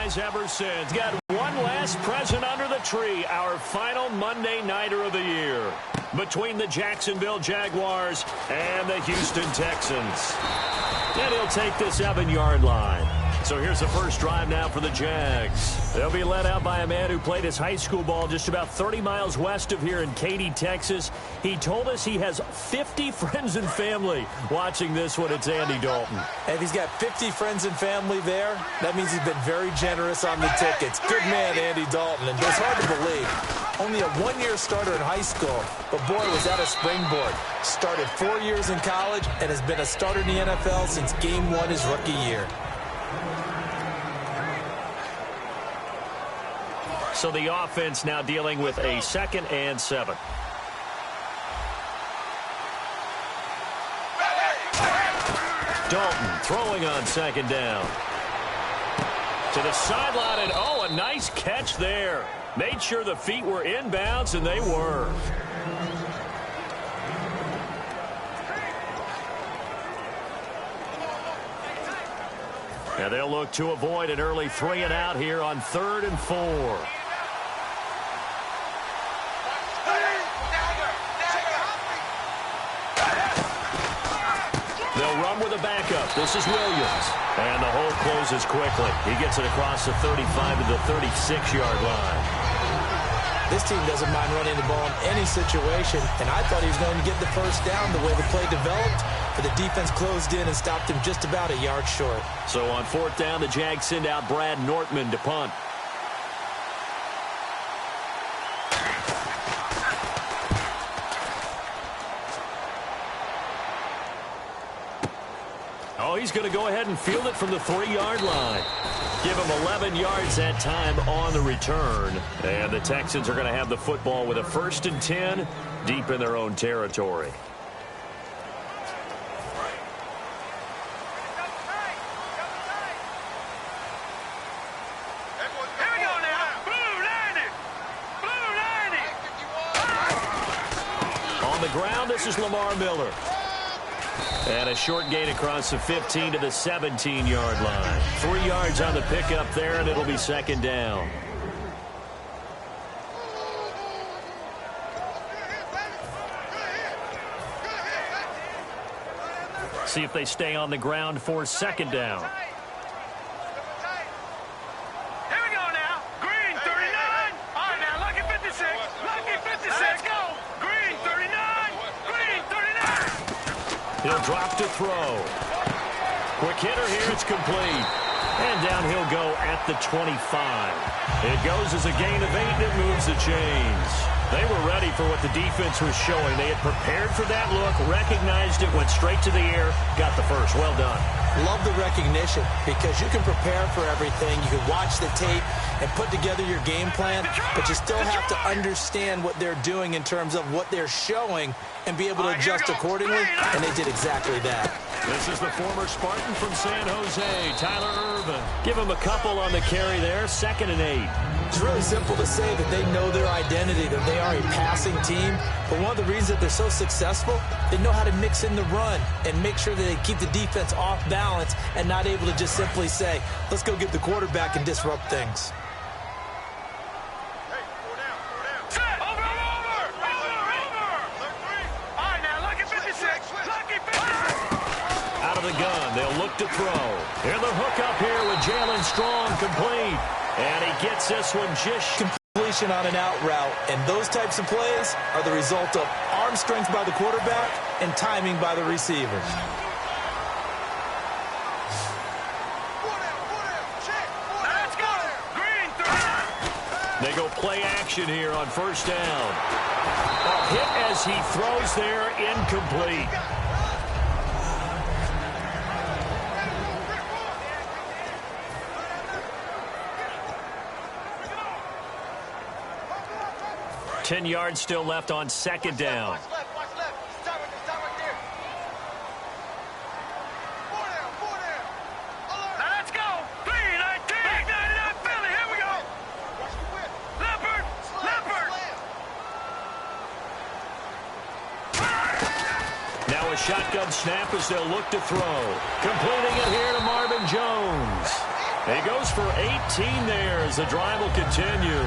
guys ever since. Got one last present under the tree, our final Monday Nighter of the year, between the Jacksonville Jaguars and the Houston Texans. And he'll take the 7-yard line. So here's the first drive now for the Jags. They'll be led out by a man who played his high school ball just about 30 miles west of here in Katy, Texas. He told us he has 50 friends and family watching this one. It's Andy Dalton. And if he's got 50 friends and family there, that means he's been very generous on the tickets. Good man, Andy Dalton. And it's hard to believe. Only a one-year starter in high school, but boy, was that a springboard. Started 4 years in college and has been a starter in the NFL since game one his rookie year. So the offense now dealing with a 2nd and 7. Dalton throwing on 2nd down. To the sideline, and oh, a nice catch there. Made sure the feet were inbounds, and they were. Now they'll look to avoid an early 3-and-out here on 3rd and 4. They'll run with a backup. This is Williams. And the hole closes quickly. He gets it across the 35 to the 36-yard line. This team doesn't mind running the ball in any situation, and I thought he was going to get the first down the way the play developed, but the defense closed in and stopped him just about a yard short. So on 4th down, the Jags send out Brad Nortman to punt. Oh, he's going to go ahead and field it from the 3-yard line. Give him 11 yards that time on the return. And the Texans are going to have the football with a 1st and 10 deep in their own territory. On the ground, this is Lamar Miller. And a short gain across the 15 to the 17-yard line. 3 yards on the pickup there, and it'll be 2nd down. See if they stay on the ground for 2nd down. He'll drop to throw. Quick hitter here. It's complete. And down he'll go at the 25. It goes as a gain of 8, and it moves the chains. They were ready for what the defense was showing. They had prepared for that look, recognized it, went straight to the air, got the first. Well done. Love the recognition, because you can prepare for everything. You can watch the tape and put together your game plan, but you still have to understand what they're doing in terms of what they're showing and be able to adjust accordingly, and they did exactly that. This is the former Spartan from San Jose, Tyler Irvin. Give him a couple on the carry there, 2nd and 8. It's really simple to say that they know their identity, that they are a passing team. But one of the reasons that they're so successful, they know how to mix in the run and make sure that they keep the defense off balance and not able to just simply say, let's go get the quarterback and disrupt things. Out of the gun, they'll look to throw. Here's the hook up here with Jalen Strong, complete. And he gets this one just completion on an out route. And those types of plays are the result of arm strength by the quarterback and timing by the receivers. They go play action here on 1st down. A hit as he throws there, incomplete. Ten yards still left on 2nd down. Now a shotgun snap as they'll look to throw. Completing it here to Marvin Jones. He goes for 18 there as the drive will continue.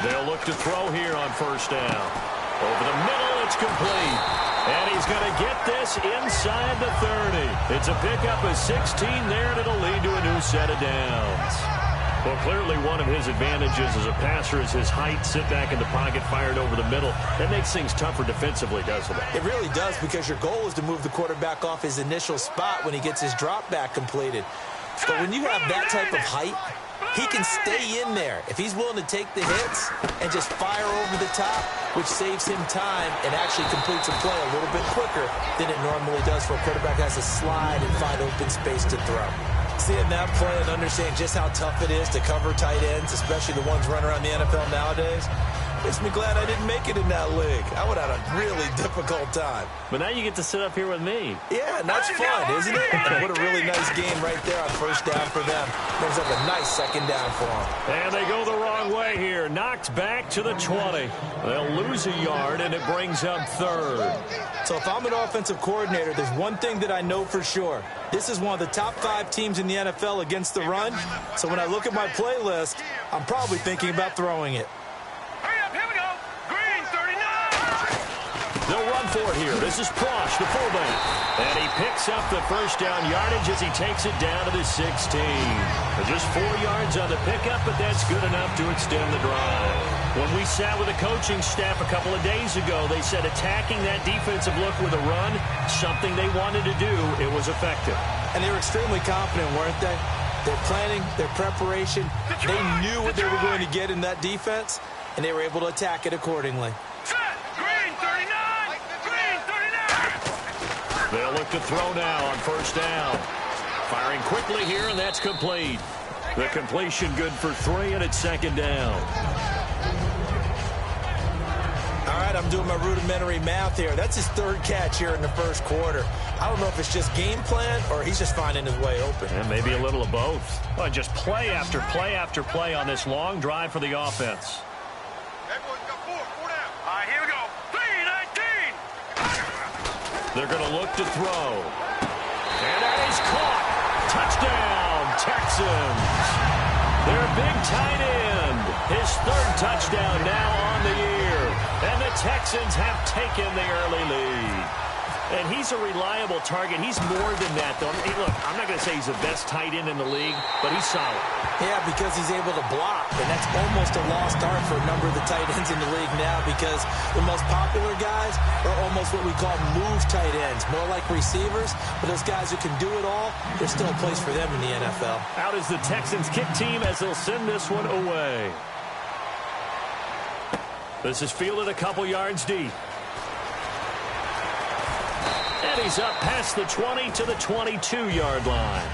They'll look to throw here on first down. Over the middle, it's complete. And he's going to get this inside the 30. It's a pickup of 16 there, and it'll lead to a new set of downs. Well, clearly one of his advantages as a passer is his height. Sit back in the pocket, fired over the middle. That makes things tougher defensively, doesn't it? It really does, because your goal is to move the quarterback off his initial spot when he gets his drop back completed. But when you have that type of height, he can stay in there if he's willing to take the hits and just fire over the top, which saves him time and actually completes a play a little bit quicker than it normally does for a quarterback that has to slide and find open space to throw. Seeing that play and understanding just how tough it is to cover tight ends, especially the ones running around the NFL nowadays, makes me glad I didn't make it in that league. I would have had a really difficult time. But now you get to sit up here with me. Yeah, and that's fun, isn't it? And what a really nice game right there on first down for them. Brings up a nice second down for them. And they go the wrong way here. Knocked back to the 20. They'll lose a yard, and it brings up third. So if I'm an offensive coordinator, there's one thing that I know for sure. This is one of the top 5 teams in the NFL against the run. So when I look at my playlist, I'm probably thinking about throwing it. They'll run for it here. This is Prosh, the fullback. And he picks up the first down yardage as he takes it down to the 16. Just 4 yards on the pickup, but that's good enough to extend the drive. When we sat with the coaching staff a couple of days ago, they said attacking that defensive look with a run, something they wanted to do, it was effective. And they were extremely confident, weren't they? Their planning, their preparation, they knew what they were going to get in that defense, and they were able to attack it accordingly. They'll look to throw now on first down. Firing quickly here, and that's complete. The completion good for 3, and it's second down. All right, I'm doing my rudimentary math here. That's his 3rd catch here in the first quarter. I don't know if it's just game plan or he's just finding his way open. And maybe a little of both. Well, just play after play after play on this long drive for the offense. They're going to look to throw. And that is caught. Touchdown, Texans. Their big tight end. His 3rd touchdown now on the year. And the Texans have taken the early lead. And he's a reliable target. He's more than that, though. Hey, look, I'm not going to say he's the best tight end in the league, but he's solid. Yeah, because he's able to block, and that's almost a lost art for a number of the tight ends in the league now, because the most popular guys are almost what we call move tight ends, more like receivers. But those guys who can do it all, there's still a place for them in the NFL. Out is the Texans kick team as they'll send this one away. This is fielded a couple yards deep. And he's up past the 20 to the 22-yard line.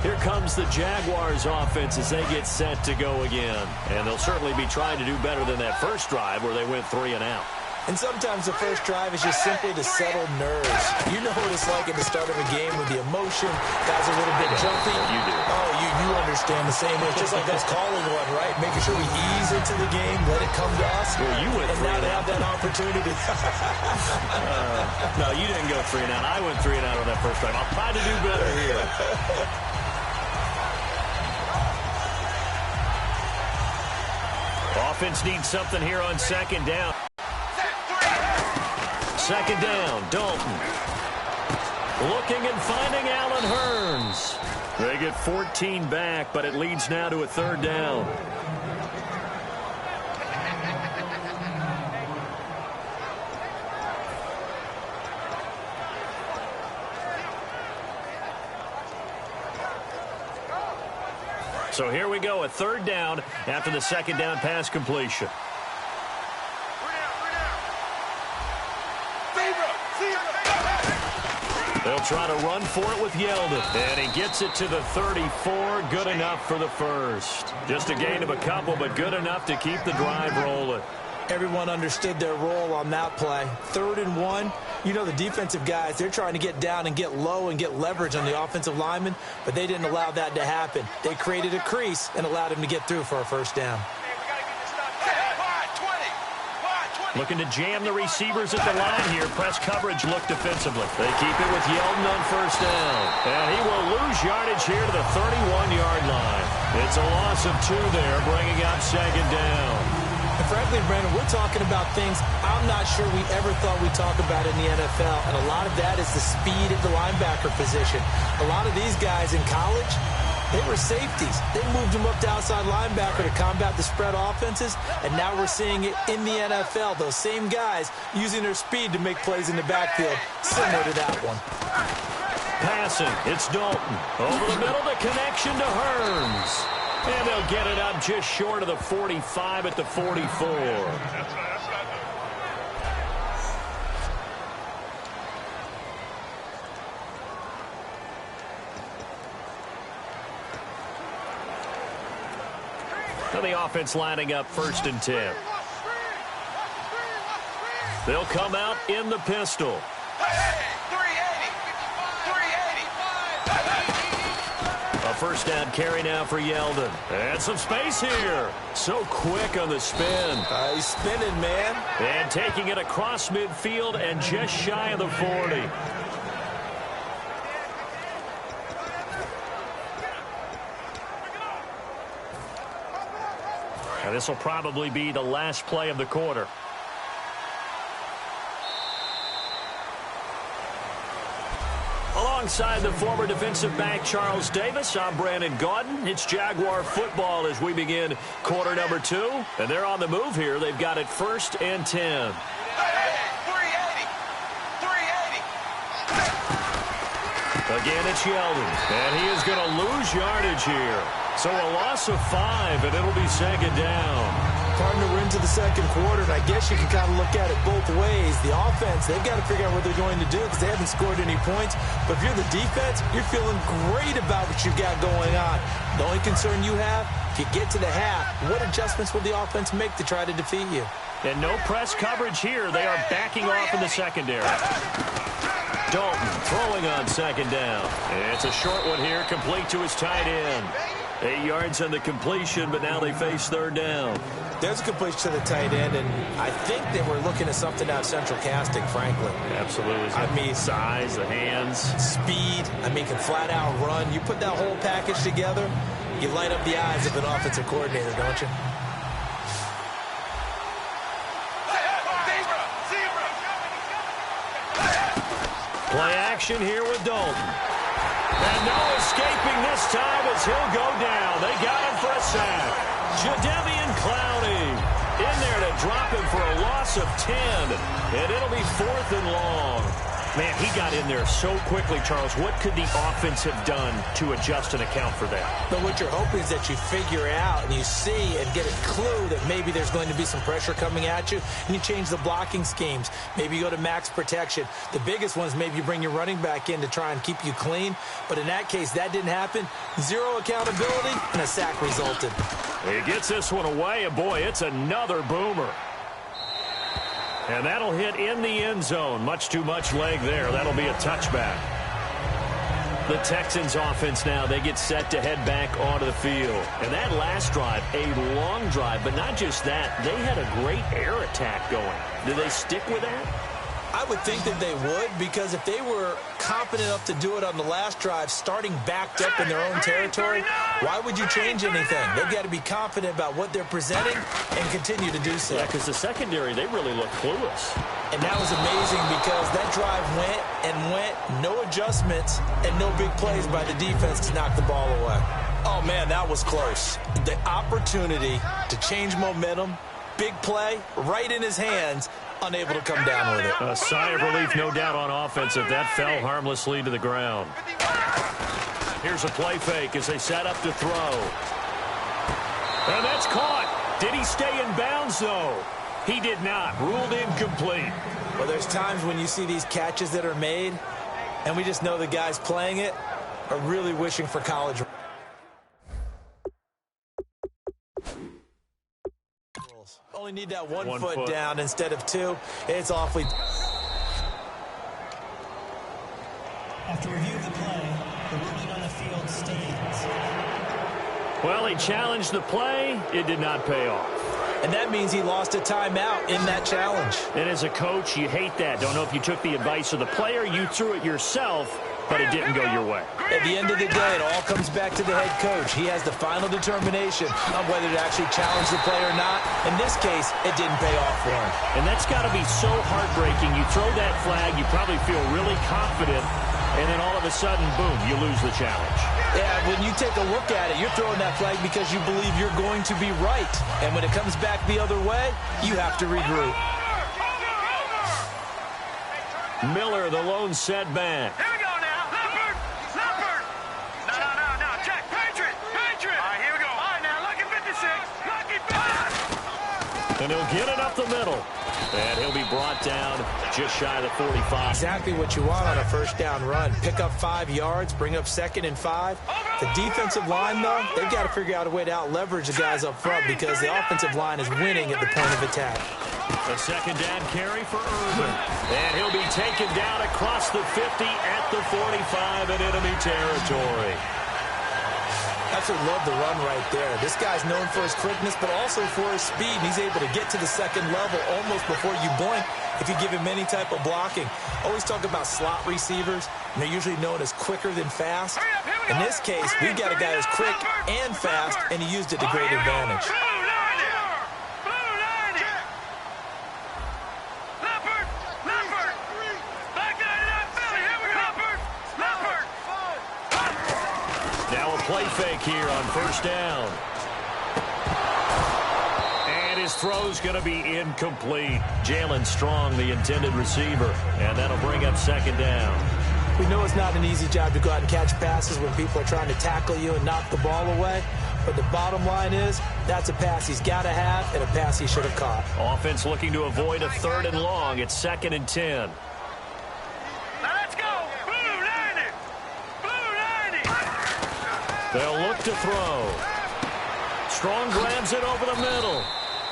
Here comes the Jaguars offense as they get set to go again. And they'll certainly be trying to do better than that first drive where they went 3 and out. And sometimes the first drive is just simply to settle nerves. You know what it's like at the start of a game with the emotion. Guys are a little bit jumpy. You do. Oh, you understand the same way. It's just like us calling one, right? Making sure we ease into the game, let it come to us. Well, you went and now to have that opportunity. No, you didn't go 3 and out. I went 3 and out on that first drive. I'll try to do better here. Offense needs something here on second down. Second down, Dalton. Looking and finding Allen Hurns. They get 14 back, but it leads now to a 3rd down. So here we go, a 3rd down after the second down pass completion. They'll try to run for it with Yeldon. And he gets it to the 34. Good enough for the first. Just a gain of a couple, but good enough to keep the drive rolling. Everyone understood their role on that play. 3rd and 1. You know the defensive guys, they're trying to get down and get low and get leverage on the offensive lineman, but they didn't allow that to happen. They created a crease and allowed him to get through for a first down. Looking to jam the receivers at the line here. Press coverage look defensively. They keep it with Yeldon on first down. And he will lose yardage here to the 31-yard line. It's a loss of 2 there, bringing up 2nd down. And frankly, Brandon, we're talking about things I'm not sure we ever thought we'd talk about in the NFL. And a lot of that is the speed at the linebacker position. A lot of these guys in college, they were safeties. They moved them up to outside linebacker to combat the spread offenses, and now we're seeing it in the NFL. Those same guys using their speed to make plays in the backfield, similar to that one. Passing, it's Dalton. Over the middle, the connection to Hearns. And they'll get it up just short of the 45 at the 44. So the offense lining up 1st and 10. They'll come out in the pistol. A first down carry now for Yeldon. And some space here. So quick on the spin. He's spinning, man. And taking it across midfield and just shy of the 40. And this will probably be the last play of the quarter. Alongside the former defensive back Charles Davis, I'm Brandon Gaudin. It's Jaguar football as we begin quarter number 2. And they're on the move here. They've got it 1st and 10. Again, it's Yeldon. And he is going to lose yardage here. So a loss of 5, and it'll be 2nd down. Partner, we're into the 2nd quarter, and I guess you can kind of look at it both ways. The offense, they've got to figure out what they're going to do because they haven't scored any points. But if you're the defense, you're feeling great about what you've got going on. The only concern you have, if you get to the half, what adjustments will the offense make to try to defeat you? And no press coverage here. They are backing off in the secondary. Dalton throwing on 2nd down. It's a short one here, complete to his tight end. 8 yards on the completion, but now they face 3rd down. There's a completion to the tight end, and I think that we're looking at something out central casting, frankly. Absolutely. I mean, size, the hands. Speed. I mean, can flat out run. You put that whole package together, you light up the eyes of an offensive coordinator, don't you? Play action here with Dalton. And no escaping this time as he'll go down. They got him for a sack. Jadeveon Clowney in there to drop him for a loss of 10. And it'll be 4th and long. Man, he got in there so quickly, Charles. What could the offense have done to adjust and account for that? But what you're hoping is that you figure out and you see and get a clue that maybe there's going to be some pressure coming at you, and you change the blocking schemes. Maybe you go to max protection. The biggest one is maybe you bring your running back in to try and keep you clean. But in that case, that didn't happen. 0 accountability, and a sack resulted. He gets this one away, and boy, it's another boomer. And that'll hit in the end zone. Much too much leg there. That'll be a touchback. The Texans offense now, they get set to head back onto the field. And that last drive, a long drive, but not just that. They had a great air attack going. Do they stick with that? I would think that they would, because if they were confident enough to do it on the last drive, starting backed up in their own territory, why would you change anything? They've got to be confident about what they're presenting and continue to do so. Yeah, because the secondary, they really look clueless. And that was amazing because that drive went and went, no adjustments, and no big plays by the defense to knock the ball away. Oh, man, that was close. The opportunity to change momentum, big play, right in his hands, unable to come down with it. A sigh of relief, no doubt, on offense if that fell harmlessly to the ground. Here's a play fake as they set up to throw. And that's caught. Did he stay in bounds, though? He did not. Ruled incomplete. Well, there's times when you see these catches that are made, and we just know the guys playing it are really wishing for college. tackles. Only need that one foot down instead of two. It's awfully... After review of the play, the ruling on the field stands. Well, he challenged the play. It did not pay off. And that means he lost a timeout in that challenge. And as a coach, you hate that. Don't know if you took the advice of the player, you threw it yourself, but it didn't go your way. At the end of the day, it all comes back to the head coach. He has the final determination on whether to actually challenge the play or not. In this case, it didn't pay off for him. And that's got to be so heartbreaking. You throw that flag, you probably feel really confident, and then all of a sudden, boom, you lose the challenge. Yeah, when you take a look at it, you're throwing that flag because you believe you're going to be right. And when it comes back the other way, you have to regroup. Miller, the lone setback. Here we go now. Leopard. No. Check. Patriot. All right, here we go. All right, now, lucky 56. Lucky 56. And he'll get it up the middle. And he'll be brought down just shy of the 45. Exactly what you want on a first down run. Pick up 5 yards, bring up 2nd and 5. The defensive line, though, they've got to figure out a way to out-leverage the guys up front because the offensive line is winning at the point of attack. A second down carry for Irvin. And he'll be taken down across the 50 at the 45 in enemy territory. Absolutely love the run right there. This guy's known for his quickness, but also for his speed. And he's able to get to the second level almost before you blink if you give him any type of blocking. Always talk about slot receivers, and they're usually known as quicker than fast. In this case, we've got a guy who's quick and fast, and he used it to great advantage. Play fake here on first down. And his throw's going to be incomplete. Jalen Strong, the intended receiver. And that'll bring up second down. We know it's not an easy job to go out and catch passes when people are trying to tackle you and knock the ball away. But the bottom line is, that's a pass he's got to have and a pass he should have caught. Offense looking to avoid a 3rd and long. It's 2nd and 10. They'll look to throw. Strong grabs it over the middle.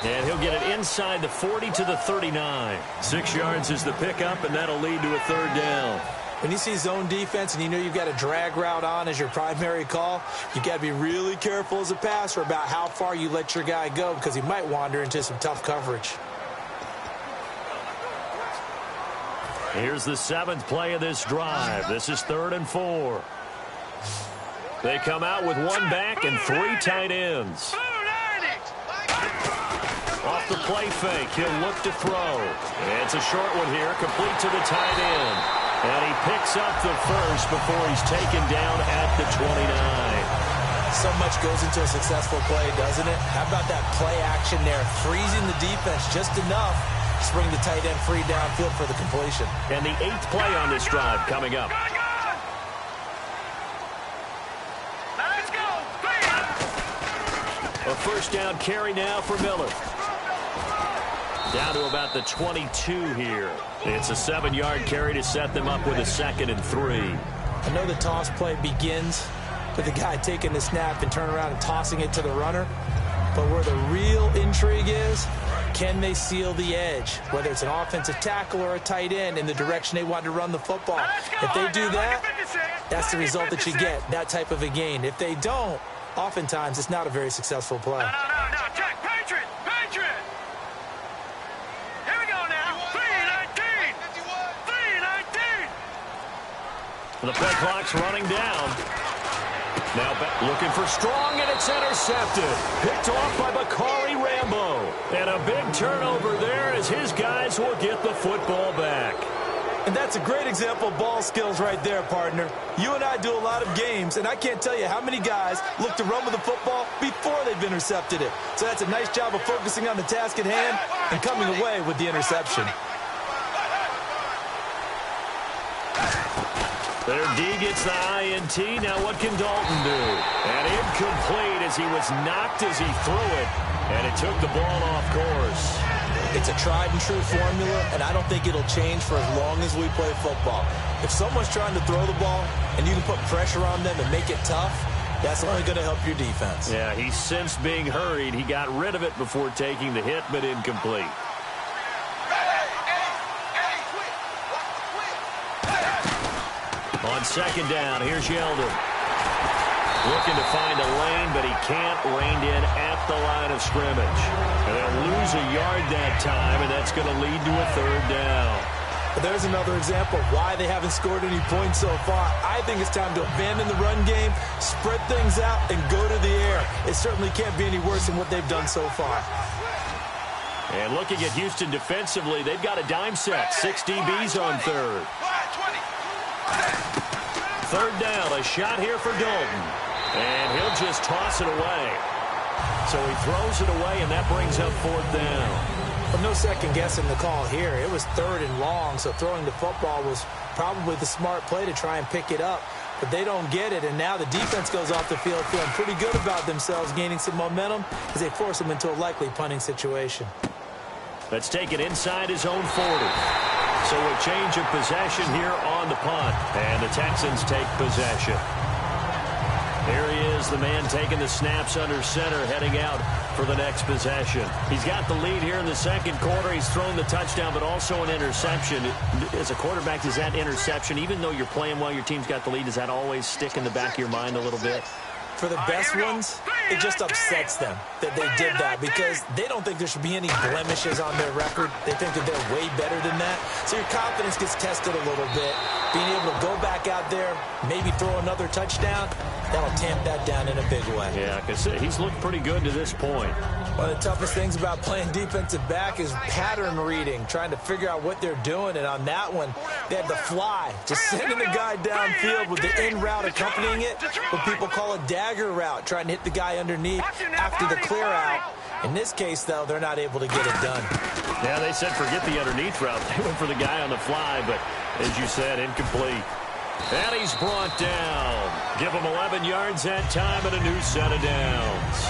And he'll get it inside the 40 to the 39. 6 yards is the pickup, and that'll lead to a 3rd down. When you see zone defense and you know you've got a drag route on as your primary call, you've got to be really careful as a passer about how far you let your guy go because he might wander into some tough coverage. Here's the 7th play of this drive. This is 3rd and 4. They come out with 1 back and 3 tight ends. Off the play fake, he'll look to throw. It's a short one here, complete to the tight end. And he picks up the first before he's taken down at the 29. So much goes into a successful play, doesn't it? How about that play action there, freezing the defense just enough to bring the tight end free downfield for the completion. And the 8th play on this drive coming up. A first down carry now for Miller. Down to about the 22 here. It's a 7-yard carry to set them up with a 2nd and 3. I know the toss play begins with the guy taking the snap and turning around and tossing it to the runner. But where the real intrigue is, can they seal the edge? Whether it's an offensive tackle or a tight end in the direction they want to run the football. If they do that, that's the result that you get, that type of a gain. If they don't, oftentimes it's not a very successful play. No. Check. Patriot. Here we go now. 3:19. 3:19. The play clock's running down. Now back looking for Strong, and it's intercepted. Picked off by Bakari Rambo. And a big turnover there as his guys will get the football back. And that's a great example of ball skills right there, partner. You and I do a lot of games, and I can't tell you how many guys look to run with the football before they've intercepted it. So that's a nice job of focusing on the task at hand and coming away with the interception. Their D gets the INT. Now what can Dalton do? And incomplete as he was knocked as he threw it. And it took the ball off course. It's a tried and true formula, and I don't think it'll change for as long as we play football. If someone's trying to throw the ball and you can put pressure on them and make it tough, That's only going to help your defense. Yeah, he sensed being hurried. He got rid of it before taking the hit, but incomplete. On second down, here's Yeldon. Looking to find a lane, but he can't. Reined in at the line of scrimmage. And they'll lose a yard that time, and that's going to lead to a third down. But there's another example of why they haven't scored any points so far. I think it's time to abandon the run game, spread things out, and go to the air. It certainly can't be any worse than what they've done so far. And looking at Houston defensively, they've got a dime set. 6 DBs on third. Third down, a shot here for Dalton. And he'll just toss it away. So he throws it away, and that brings up fourth down. Well, no second guessing the call here. It was third and long, so throwing the football was probably the smart play to try and pick it up. But they don't get it, and now the defense goes off the field feeling pretty good about themselves, gaining some momentum as they force them into a likely punting situation. Let's take it inside his own 40. So a change of possession here on the punt, and the Texans take possession. Here he is, the man taking the snaps under center, heading out for the next possession. He's got the lead here in the second quarter. He's thrown the touchdown, but also an interception. As a quarterback, does that interception, even though you're playing while your team's got the lead, does that always stick in the back of your mind a little bit? For the best ones, it just upsets them that they did that because they don't think there should be any blemishes on their record. They think that they're way better than that. So your confidence gets tested a little bit. Being able to go back out there, maybe throw another touchdown, that'll tamp that down in a big way. Yeah, because he's looked pretty good to this point. One of the toughest things about playing defensive back is pattern reading, trying to figure out what they're doing. And on that one, they had the fly, just sending the guy downfield with the in route accompanying it, what people call a dagger route, trying to hit the guy underneath after the clear out. In this case, though, they're not able to get it done. Yeah, they said forget the underneath route. They went for the guy on the fly, but as you said, incomplete. And he's brought down. Give him 11 yards that time and a new set of downs.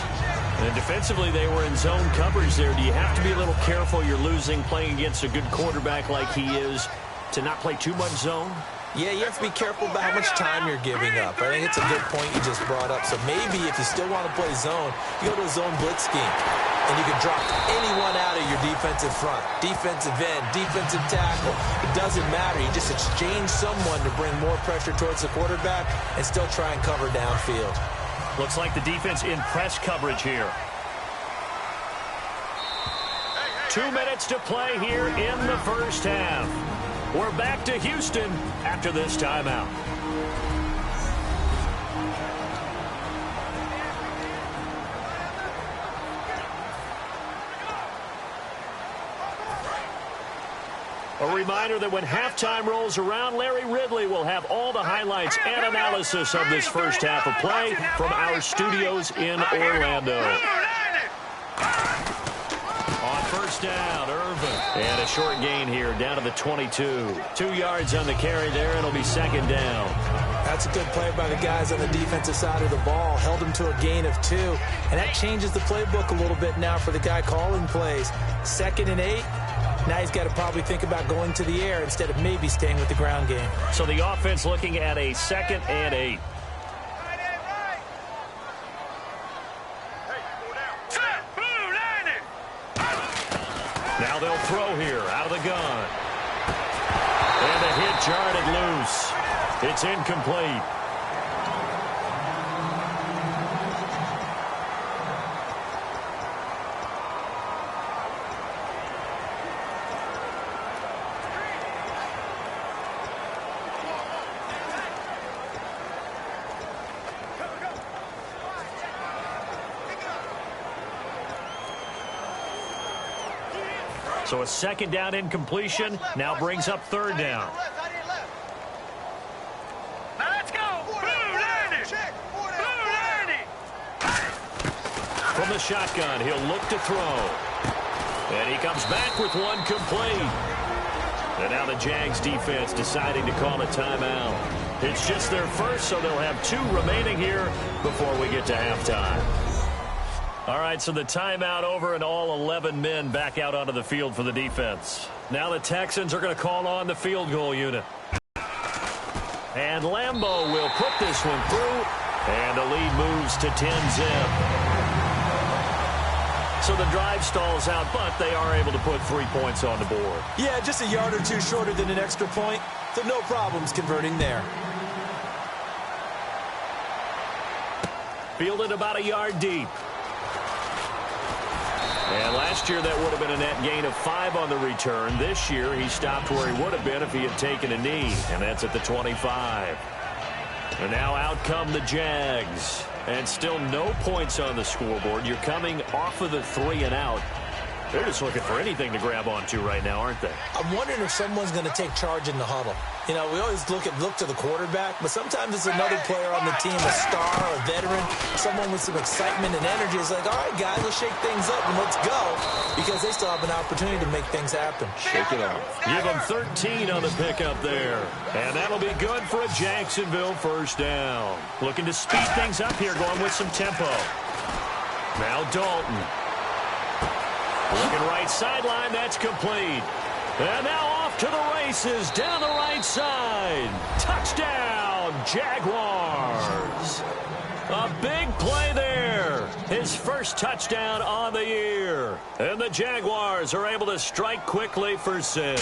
And defensively, they were in zone coverage there. Do you have to be a little careful? You're losing playing against a good quarterback like he is to not play too much zone? Yeah, you have to be careful about how much time you're giving up. I think it's a good point you just brought up. So maybe if you still want to play zone, you go to a zone blitz scheme. And you can drop anyone out of your defensive front. Defensive end, defensive tackle. It doesn't matter. You just exchange someone to bring more pressure towards the quarterback and still try and cover downfield. Looks like the defense in press coverage here. 2 minutes to play here in the first half. We're back to Houston after this timeout. A reminder that when halftime rolls around, Larry Ridley will have all the highlights and analysis of this first half of play from our studios in Orlando. On first down, Irvin. And a short gain here, down to the 22. 2 yards on the carry there, and it'll be second down. That's a good play by the guys on the defensive side of the ball. Held him to a gain of 2. And that changes the playbook a little bit now for the guy calling plays. 2nd and 8. Now he's got to probably think about going to the air instead of maybe staying with the ground game. So the offense looking at a 2nd and 8. Now they'll throw here out of the gun. And the hit jarred loose. It's incomplete. So a second down incompletion now brings up third down. Now let's go. From the shotgun, he'll look to throw. And he comes back with one complete. And now the Jags defense deciding to call a timeout. It's just their first, so they'll have 2 remaining here before we get to halftime. All right, so the timeout over and all 11 men back out onto the field for the defense. Now the Texans are going to call on the field goal unit. And Lambeau will put this one through, And the lead moves to 10-zip. So the drive stalls out, but they are able to put 3 points on the board. Yeah, just a yard or two shorter than an extra point, so no problems converting there. Fielded about a yard deep. And last year that would have been a net gain of 5 on the return. This year he stopped where he would have been if he had taken a knee, and that's at the 25. And now out come the Jags. And still no points on the scoreboard. You're coming off of the 3 and out. They're just looking for anything to grab onto right now, aren't they? I'm wondering if someone's going to take charge in the huddle. You know, we always look to the quarterback, but sometimes it's another player on the team, a star, a veteran, someone with some excitement and energy. It's like, all right, guys, let's shake things up and let's go, because they still have an opportunity to make things happen. Shake it up. Give them 13 on the pickup there. And that'll be good for a Jacksonville first down. Looking to speed things up here, going with some tempo. Now Dalton. Looking right sideline, that's complete. And now off to the races, down the right side. Touchdown, Jaguars. A big play there. His first touchdown on the year. And the Jaguars are able to strike quickly for 6.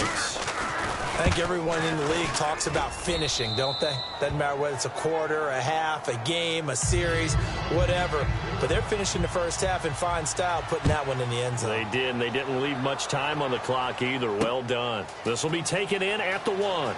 I think everyone in the league talks about finishing, don't they? Doesn't matter whether it's a quarter, a half, a game, a series, whatever. But they're finishing the first half in fine style, putting that one in the end zone. They did, and they didn't leave much time on the clock either. Well done. This will be taken in at the 1.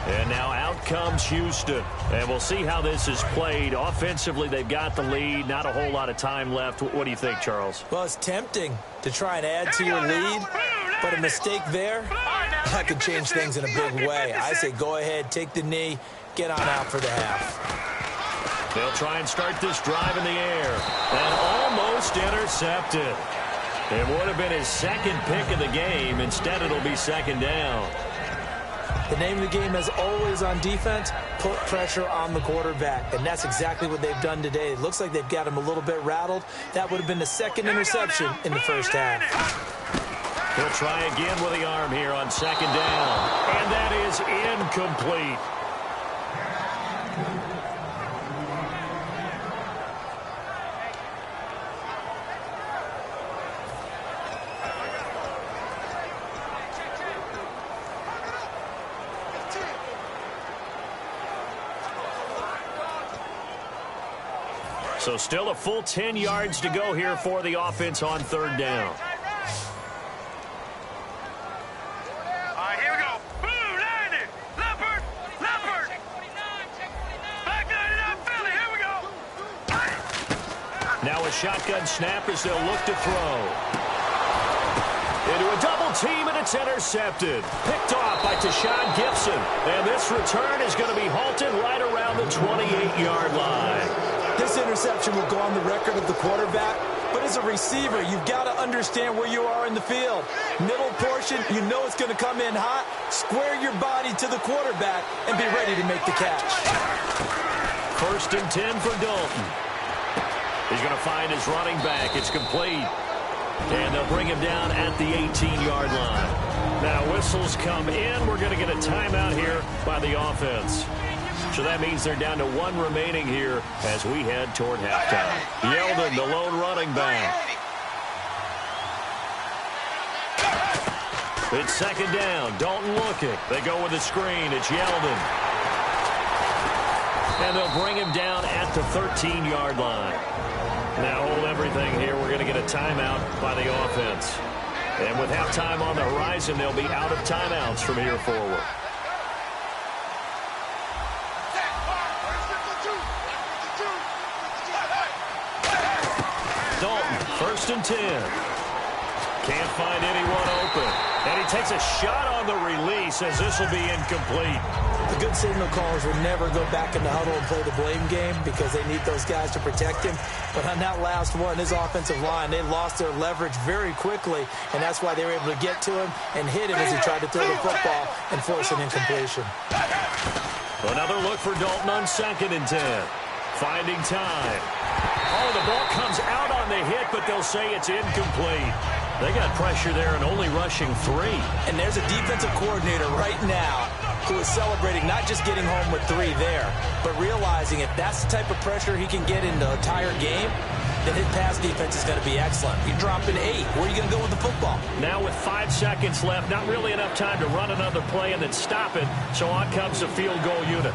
And now out comes Houston. And we'll see how this is played. Offensively, they've got the lead. Not a whole lot of time left. What do you think, Charles? Well, it's tempting to try and add to your lead, but a mistake there, that could change things in a big way. I say go ahead, take the knee, get on out for the half. They'll try and start this drive in the air. And almost intercepted. It would have been his second pick of the game. Instead, it'll be second down. The name of the game, as always on defense, put pressure on the quarterback. And that's exactly what they've done today. It looks like they've got him a little bit rattled. That would have been the second interception in the first half. He'll try again with the arm here on second down. And that is incomplete. So still a full 10 yards to go here for the offense on third down. All right, here we go. Blue, landed. Leopard. Leopard. Back line it up, Philly. Here we go. Now a shotgun snap as they'll look to throw. Into a double team, and it's intercepted. Picked off by Tashawn Gibson. And this return is going to be halted right around the 28-yard line. This interception will go on the record of the quarterback, but as a receiver, you've got to understand where you are in the field. Middle portion, you know it's going to come in hot. Square your body to the quarterback and be ready to make the catch. First and 10 for Dalton. He's going to find his running back. It's complete. And they'll bring him down at the 18-yard line. Now whistles come in. We're going to get a timeout here by the offense. So that means they're down to 1 remaining here as we head toward halftime. Yeldon, the lone running back. It's second down. Dalton looking. They go with the screen. It's Yeldon. And they'll bring him down at the 13-yard line. Now hold everything here. We're going to get a timeout by the offense. And with halftime on the horizon, they'll be out of timeouts from here forward. Dalton, first and 10. Can't find anyone open. And he takes a shot on the release as this will be incomplete. The good signal callers will never go back in the huddle and play the blame game because they need those guys to protect him. But on that last one, his offensive line, they lost their leverage very quickly, and that's why they were able to get to him and hit him as he tried to throw the football and force an incompletion. Another look for Dalton on second and 10. Finding time. Oh, the ball comes out on the hit, but they'll say it's incomplete. They got pressure there and only rushing 3. And there's a defensive coordinator right now who is celebrating not just getting home with 3 there, but realizing if that's the type of pressure he can get in the entire game, then his pass defense is going to be excellent. You're dropping 8. Where are you going to go with the football? Now with 5 seconds left, not really enough time to run another play and then stop it, so on comes the field goal unit.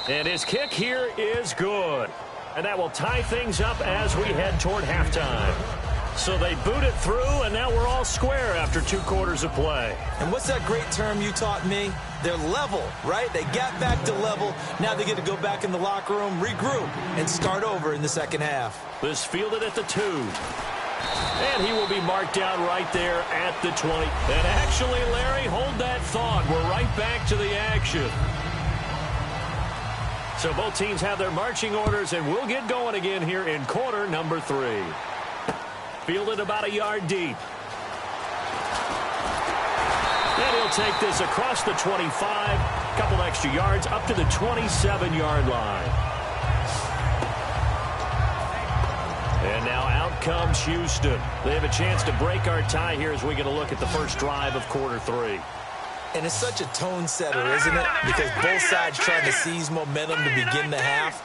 And his kick here is good. And that will tie things up as we head toward halftime. So they boot it through, and now we're all square after 2 quarters of play. And what's that great term you taught me? They're level, right? They got back to level. Now they get to go back in the locker room, regroup, and start over in the second half. This fielded at the 2. And he will be marked down right there at the 20. And actually, Larry, hold that thought. We're right back to the action. So both teams have their marching orders, and we'll get going again here in quarter number 3. Fielded about a yard deep. And he'll take this across the 25. Couple extra yards up to the 27-yard line. And now out comes Houston. They have a chance to break our tie here as we get a look at the first drive of quarter 3. And it's such a tone setter, isn't it? Because both sides trying to seize momentum to begin the half.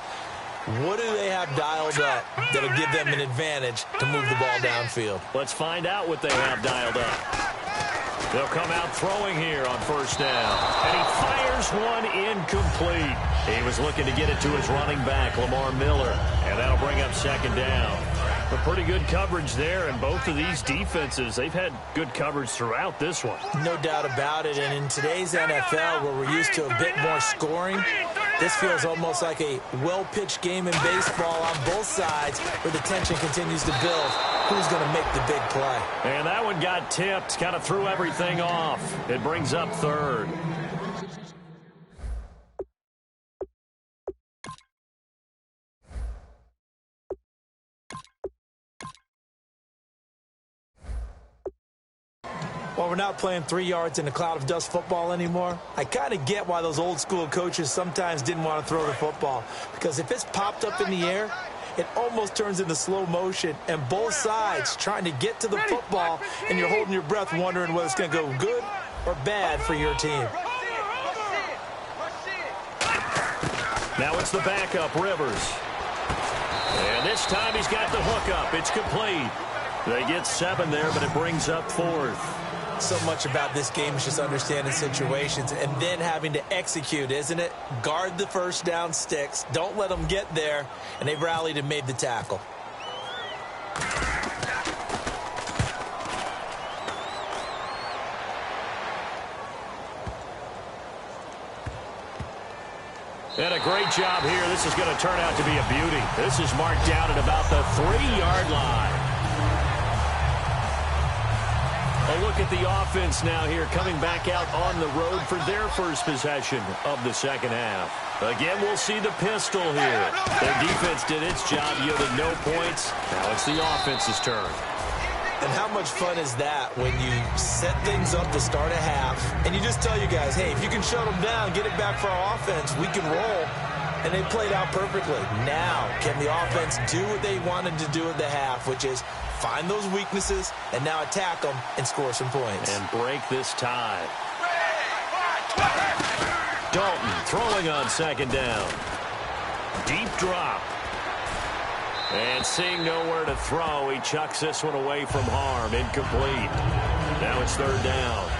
What do they have dialed up that'll give them an advantage to move the ball downfield? Let's find out what they have dialed up. They'll come out throwing here on first down. And he fires one incomplete. He was looking to get it to his running back, Lamar Miller. And that'll bring up second down. But pretty good coverage there, and both of these defenses, they've had good coverage throughout this one. No doubt about it, and in today's NFL, where we're used to a bit more scoring, this feels almost like a well-pitched game in baseball on both sides, where the tension continues to build. Who's going to make the big play? And that one got tipped, kind of threw everything off. It brings up third. While we're not playing 3 yards in a cloud of dust football anymore, I kind of get why those old school coaches sometimes didn't want to throw the football. Because if it's popped up in the air, it almost turns into slow motion, and both sides trying to get to the football, and you're holding your breath wondering whether it's going to go good or bad for your team. Now it's the backup, Rivers. And this time he's got the hook up. It's complete. They get 7 there, but it brings up 4th. So much about this game is just understanding situations and then having to execute, isn't it? Guard the first down sticks. Don't let them get there. And they've rallied and made the tackle. And a great job here. This is going to turn out to be a beauty. This is marked down at about the 3-yard line. A look at the offense now here, coming back out on the road for their first possession of the second half. Again, we'll see the pistol here. Their defense did its job, yielded no points. Now it's the offense's turn. And how much fun is that when you set things up to start a half, and you just tell you guys, hey, if you can shut them down, get it back for our offense, we can roll. And they played out perfectly. Now, can the offense do what they wanted to do at the half, which is find those weaknesses and now attack them and score some points. And break this tie. Dalton throwing on second down. Deep drop. And seeing nowhere to throw, he chucks this one away from harm. Incomplete. Now it's third down.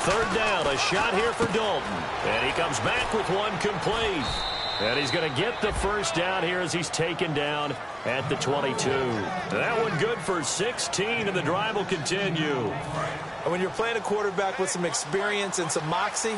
Third down, a shot here for Dalton. And he comes back with one complete. And he's going to get the first down here as he's taken down at the 22. That one good for 16, and the drive will continue. And when you're playing a quarterback with some experience and some moxie,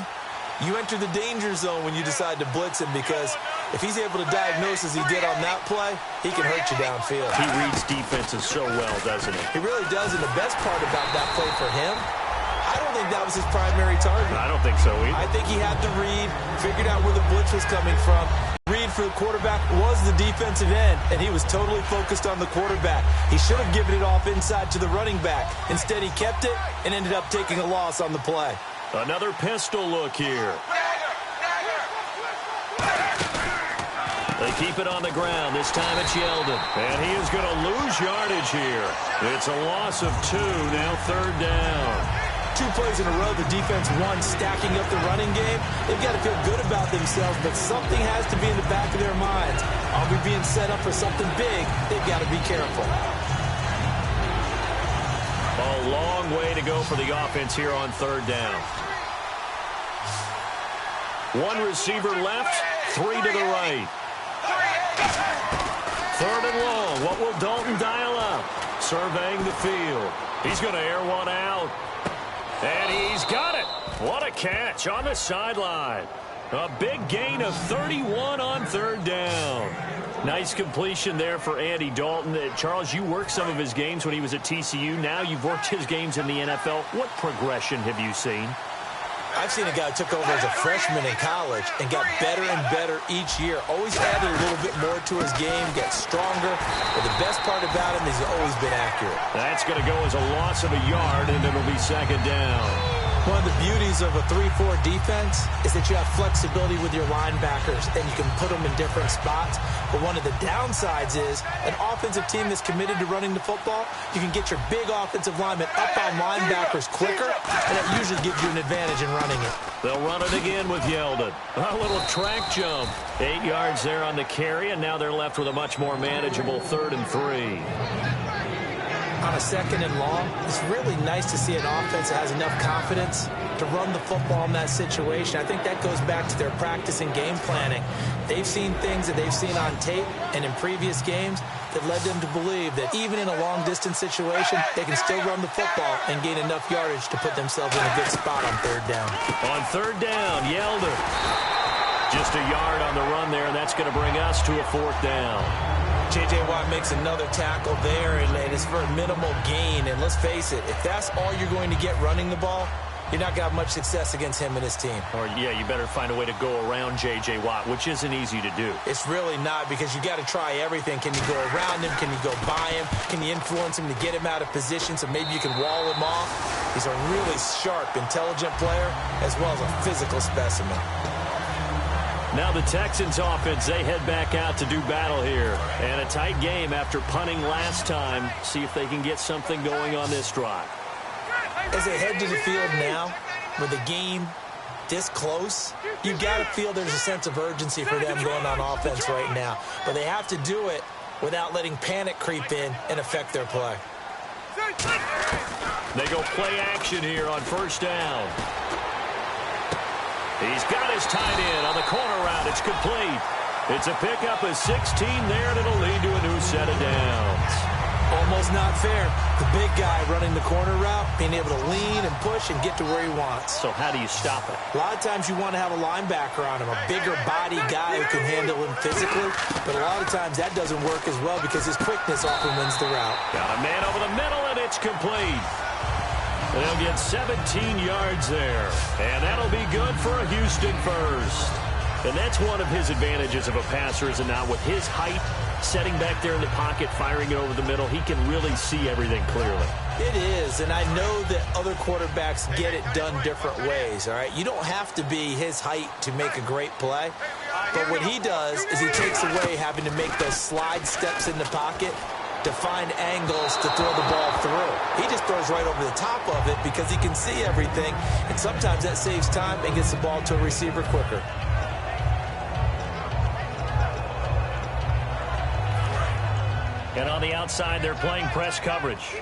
You enter the danger zone when you decide to blitz him because if he's able to diagnose as he did on that play, he can hurt you downfield. He reads defenses so well, doesn't he? He really does, and the best part about that play for him, I don't think that was his primary target. I don't think so either. I think he had the read, figured out where the blitz was coming from. Read for the quarterback was the defensive end, and he was totally focused on the quarterback. He should have given it off inside to the running back. Instead, he kept it and ended up taking a loss on the play. Another pistol look here. They keep it on the ground. This time it's Yeldon. And he is going to lose yardage here. It's a loss of 2, now 3rd down. 2 plays in a row, the defense won, stacking up the running game. They've got to feel good about themselves, but something has to be in the back of their minds. Are we being set up for something big? They've got to be careful. A long way to go for the offense here on 3rd down. 1 receiver left, 3 to the right. 3rd and long. What will Dalton dial up? Surveying the field. He's going to air one out. And he's got it. What a catch on the sideline. A big gain of 31 on 3rd down. Nice completion there for Andy Dalton. Charles, you worked some of his games when he was at TCU. Now you've worked his games in the NFL. What progression have you seen? I've seen a guy who took over as a freshman in college and got better and better each year. Always added a little bit more to his game, get stronger. But the best part about him is he's always been accurate. That's going to go as a loss of a yard, and it'll be 2nd down. One of the beauties of a 3-4 defense is that you have flexibility with your linebackers, and you can put them in different spots. But one of the downsides is an offensive team that's committed to running the football, you can get your big offensive linemen up on linebackers quicker, and that usually gives you an advantage in running it. They'll run it again with Yeldon. A little track jump. 8 yards there on the carry, and now they're left with a much more manageable 3rd and 3. On a 2nd and long, it's really nice to see an offense that has enough confidence to run the football in that situation. I think that goes back to their practice and game planning. They've seen things that they've seen on tape and in previous games that led them to believe that even in a long-distance situation, they can still run the football and gain enough yardage to put themselves in a good spot on 3rd down. On 3rd down, Yeldon. Just a yard on the run there, and that's going to bring us to a 4th down. J.J. Watt makes another tackle there, and it's for a minimal gain. And let's face it, if that's all you're going to get running the ball, you're not going to have much success against him and his team. Or, yeah, you better find a way to go around J.J. Watt, which isn't easy to do. It's really not, because you got to try everything. Can you go around him? Can you go by him? Can you influence him to get him out of position so maybe you can wall him off? He's a really sharp, intelligent player, as well as a physical specimen. Now the Texans offense, they head back out to do battle here. And a tight game after punting last time. See if they can get something going on this drive. As they head to the field now, with the game this close, you've got to feel there's a sense of urgency for them going on offense right now. But they have to do it without letting panic creep in and affect their play. They go play action here on 1st down. He's got his tight end on the corner route. It's complete. It's a pickup of 16 there, and it'll lead to a new set of downs. Almost not fair. The big guy running the corner route, being able to lean and push and get to where he wants. So how do you stop it? A lot of times you want to have a linebacker on him, a bigger body guy who can handle him physically. But a lot of times that doesn't work as well because his quickness often wins the route. Got a man over the middle, and it's complete. They'll get 17 yards there. And that'll be good for a Houston first. And that's one of his advantages of a passer, is not with his height, setting back there in the pocket, firing it over the middle, he can really see everything clearly. It is, and I know that other quarterbacks get it done different ways, all right? You don't have to be his height to make a great play. But what he does is he takes away having to make those slide steps in the pocket to find angles to throw the ball through. He just throws right over the top of it because he can see everything, and sometimes that saves time and gets the ball to a receiver quicker. And on the outside, they're playing press coverage.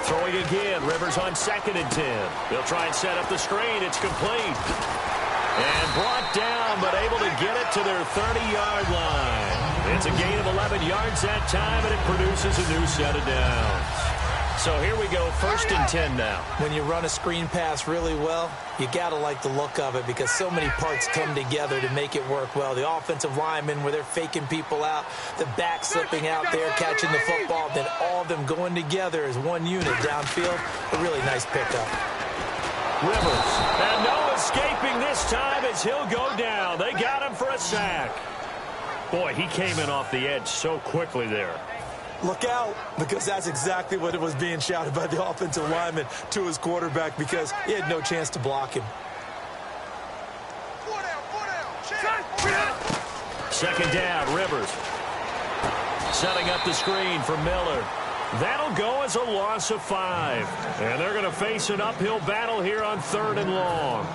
Throwing again, Rivers on 2nd and 10. They'll try and set up the screen. It's complete. And brought down, but able to get it to their 30-yard line. It's a gain of 11 yards that time, and it produces a new set of downs. So here we go, 1st and 10 now. When you run a screen pass really well, you got to like the look of it because so many parts come together to make it work well. The offensive linemen, where they're faking people out, the back slipping out there, catching the football, then all of them going together as one unit downfield. A really nice pickup. Rivers, and no escaping this time as he'll go down. They got him for a sack. Boy, he came in off the edge so quickly there. Look out, because that's exactly what it was being shouted by the offensive lineman to his quarterback because he had no chance to block him. 2nd down, Rivers. Setting up the screen for Miller. That'll go as a loss of 5. And they're going to face an uphill battle here on 3rd and long.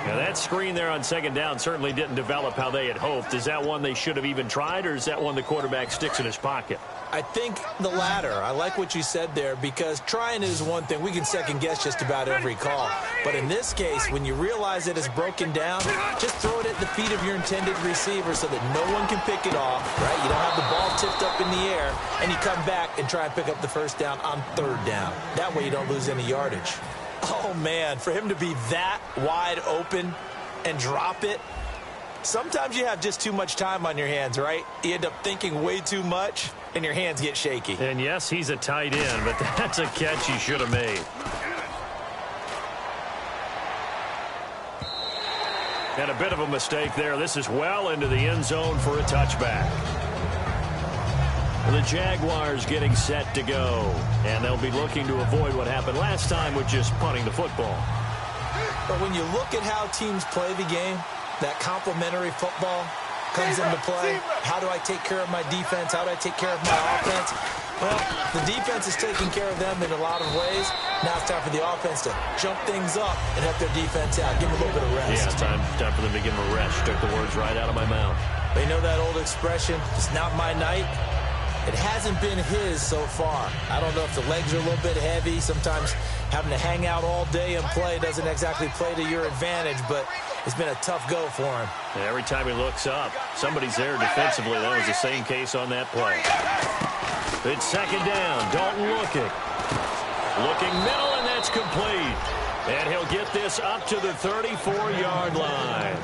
Now, that screen there on 2nd down certainly didn't develop how they had hoped. Is that one they should have even tried, or is that one the quarterback sticks in his pocket? I think the latter. I like what you said there because trying is one thing. We can second-guess just about every call. But in this case, when you realize that it's broken down, just throw it at the feet of your intended receiver so that no one can pick it off, right? You don't have the ball tipped up in the air, and you come back and try and pick up the 1st down on 3rd down. That way you don't lose any yardage. Oh, man, for him to be that wide open and drop it, sometimes you have just too much time on your hands, right? You end up thinking way too much, and your hands get shaky. And, yes, he's a tight end, but that's a catch he should have made. And a bit of a mistake there. This is well into the end zone for a touchback. The Jaguars getting set to go. And they'll be looking to avoid what happened last time with just punting the football. But when you look at how teams play the game, that complementary football comes into play. How do I take care of my defense? How do I take care of my offense? Well, the defense is taking care of them in a lot of ways. Now it's time for the offense to jump things up and help their defense out. Give them a little bit of rest. Yeah, it's time for them to give them a rest. Took the words right out of my mouth. They know that old expression, it's not my night. It hasn't been his so far. I don't know if the legs are a little bit heavy. Sometimes having to hang out all day and play doesn't exactly play to your advantage, but it's been a tough go for him. And every time he looks up, somebody's there defensively. That was the same case on that play. It's 2nd down. Dalton looking. Looking middle, and that's complete. And he'll get this up to the 34-yard line.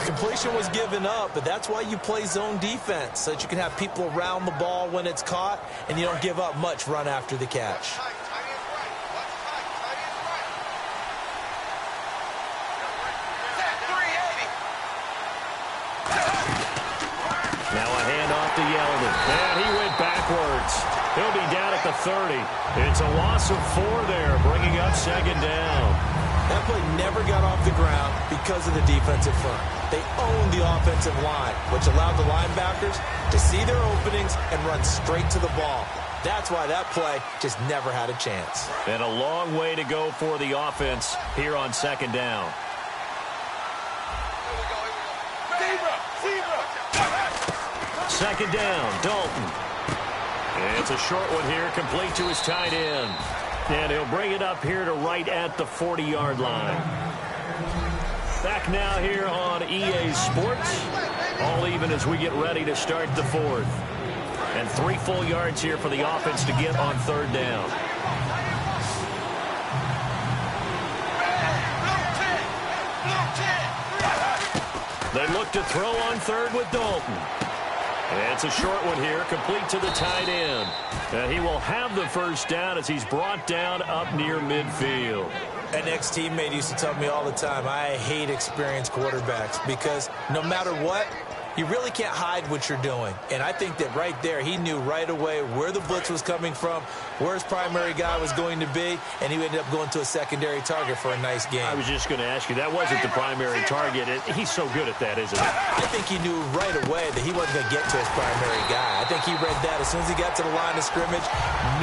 Completion was given up, but that's why you play zone defense, so that you can have people around the ball when it's caught, and you don't give up much run after the catch. Now a handoff to Yeldon. And he went backwards. He'll be down at the 30. It's a loss of 4 there, bringing up 2nd down. That play never got off the ground because of the defensive front. They owned the offensive line, which allowed the linebackers to see their openings and run straight to the ball. That's why that play just never had a chance. And a long way to go for the offense here on 2nd down. Second down, Dalton. And it's a short one here, complete to his tight end. And he'll bring it up here to right at the 40-yard line. Back now here on EA Sports. All even as we get ready to start the 4th. And 3 full yards here for the offense to get on 3rd down. They look to throw on 3rd with Dalton. And it's a short one here, complete to the tight end. And he will have the 1st down as he's brought down up near midfield. An ex-teammate used to tell me all the time, I hate experienced quarterbacks because no matter what, you really can't hide what you're doing. And I think that right there, he knew right away where the blitz was coming from, where his primary guy was going to be, and he ended up going to a secondary target for a nice game. I was just going to ask you, that wasn't the primary target. He's so good at that, isn't he? I think he knew right away that he wasn't going to get to his primary guy. I think he read that as soon as he got to the line of scrimmage,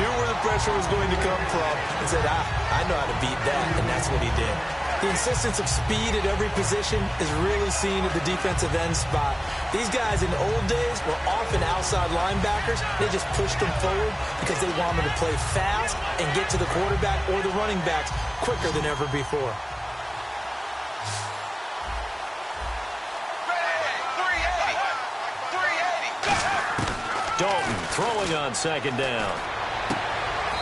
knew where the pressure was going to come from, and said, I know how to beat that, and that's what he did. The insistence of speed at every position is really seen at the defensive end spot. These guys in the old days were often outside linebackers. They just pushed them forward because they wanted to play fast and get to the quarterback or the running backs quicker than ever before. Dalton throwing on 2nd down.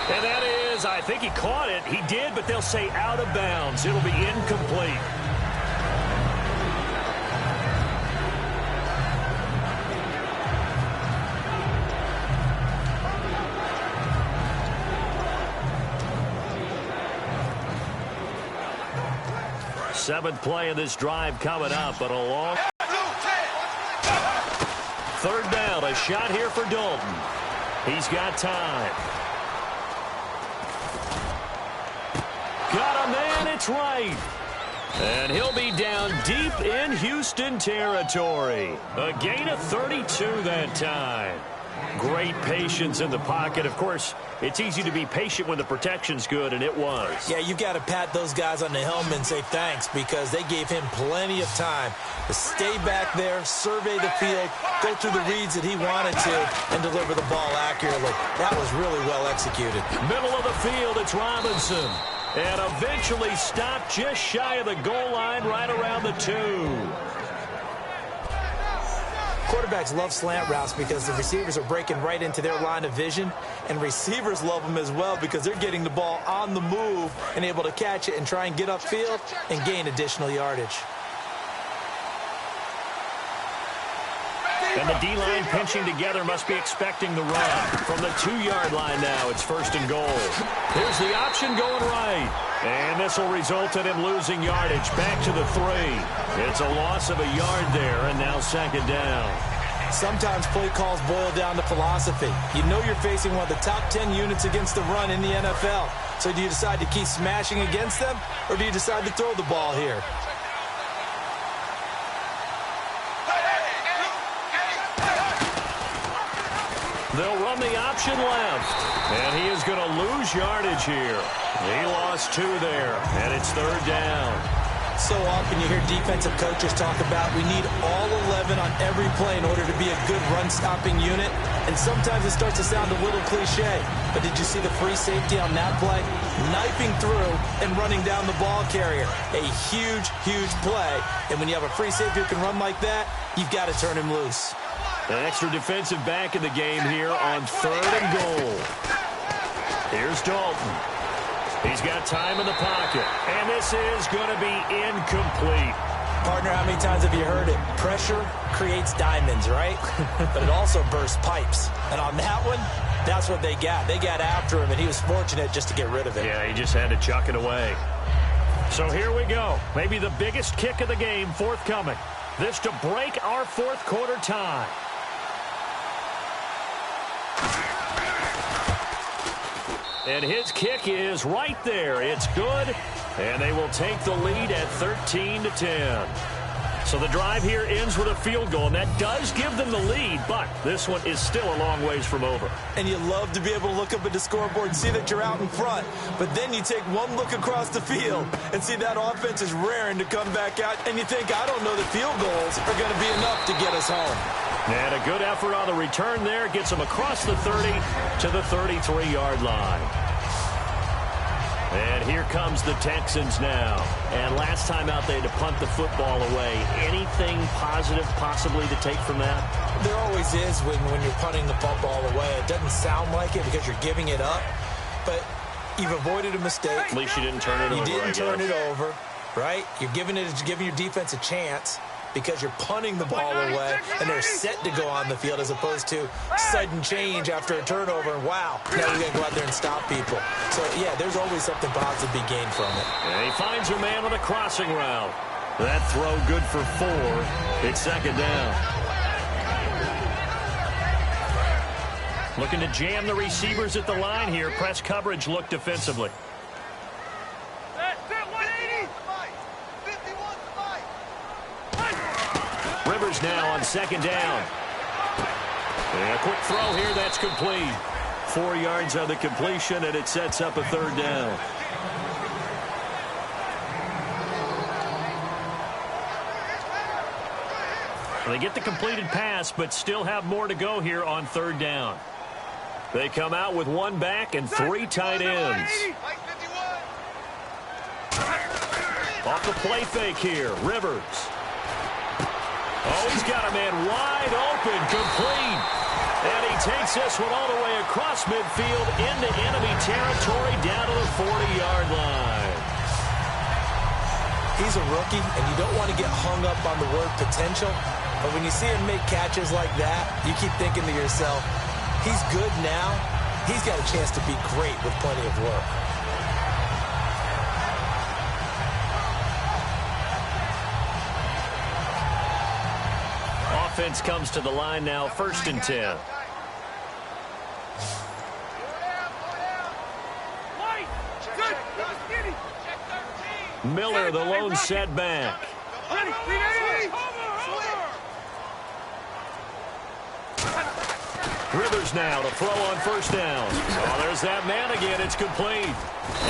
And that is, I think he caught it. He did, but they'll say out of bounds. It'll be incomplete. Seventh play of this drive coming up, but a long third down. A shot here for Dalton. He's got time. Got a man, it's right. And he'll be down deep in Houston territory. A gain of 32 that time. Great patience in the pocket. Of course, it's easy to be patient when the protection's good, and it was. Yeah, you've got to pat those guys on the helmet and say thanks because they gave him plenty of time to stay back there, survey the field, go through the reads that he wanted to, and deliver the ball accurately. That was really well executed. Middle of the field, it's Robinson. And eventually stopped just shy of the goal line right around the 2. Quarterbacks love slant routes because the receivers are breaking right into their line of vision, and receivers love them as well because they're getting the ball on the move and able to catch it and try and get upfield and gain additional yardage. And the D-line pinching together must be expecting the run. From the 2-yard line now, it's 1st and goal. Here's the option going right. And this will result in him losing yardage back to the 3. It's a loss of a yard there, and now 2nd down. Sometimes play calls boil down to philosophy. You know you're facing one of the top 10 units against the run in the NFL. So do you decide to keep smashing against them, or do you decide to throw the ball here? They'll run the option left. And he is going to lose yardage here. He lost 2 there, and it's 3rd down. So often you hear defensive coaches talk about we need all 11 on every play in order to be a good run-stopping unit. And sometimes it starts to sound a little cliche. But did you see the free safety on that play? Knifing through and running down the ball carrier. A huge, huge play. And when you have a free safety who can run like that, you've got to turn him loose. An extra defensive back in the game here on 3rd and goal. Here's Dalton. He's got time in the pocket. And this is going to be incomplete. Partner, how many times have you heard it? Pressure creates diamonds, right? But it also bursts pipes. And on that one, that's what they got. They got after him, and he was fortunate just to get rid of it. Yeah, he just had to chuck it away. So here we go. Maybe the biggest kick of the game forthcoming. This to break our 4th quarter tie. And his kick is right there. It's good. And they will take the lead at 13-10. So the drive here ends with a field goal, and that does give them the lead, but this one is still a long ways from over. And you love to be able to look up at the scoreboard and see that you're out in front, but then you take one look across the field and see that offense is raring to come back out, and you think, I don't know that field goals are going to be enough to get us home. And a good effort on the return there gets them across the 30 to the 33-yard line. And here comes the Texans now. And last time out, they had to punt the football away. Anything positive possibly to take from that? There always is when you're punting the football away. It doesn't sound like it because you're giving it up, but you've avoided a mistake. At least you didn't turn it over. You didn't turn it over, right? You're giving your defense a chance because you're punting the ball away, and they're set to go on the field as opposed to sudden change after a turnover, and wow, now we got to go out there and stop people. So, yeah, there's always something positive to be gained from it. And he finds a man on a crossing route. That throw good for 4. It's 2nd down. Looking to jam the receivers at the line here. Press coverage look defensively. Rivers now on 2nd down. And a quick throw here, that's complete. 4 yards on the completion, and it sets up a 3rd down. Well, they get the completed pass, but still have more to go here on 3rd down. They come out with 1 back and 3 tight ends. Off the play fake here, Rivers. Oh, he's got a man wide open, complete. And he takes this one all the way across midfield into enemy territory down to the 40-yard line. He's a rookie, and you don't want to get hung up on the word potential. But when you see him make catches like that, you keep thinking to yourself, he's good now. He's got a chance to be great with plenty of work. Offense comes to the line now, 1st and 10. Miller, the lone setback. Rivers now to throw on 1st down. Oh, there's that man again. It's complete.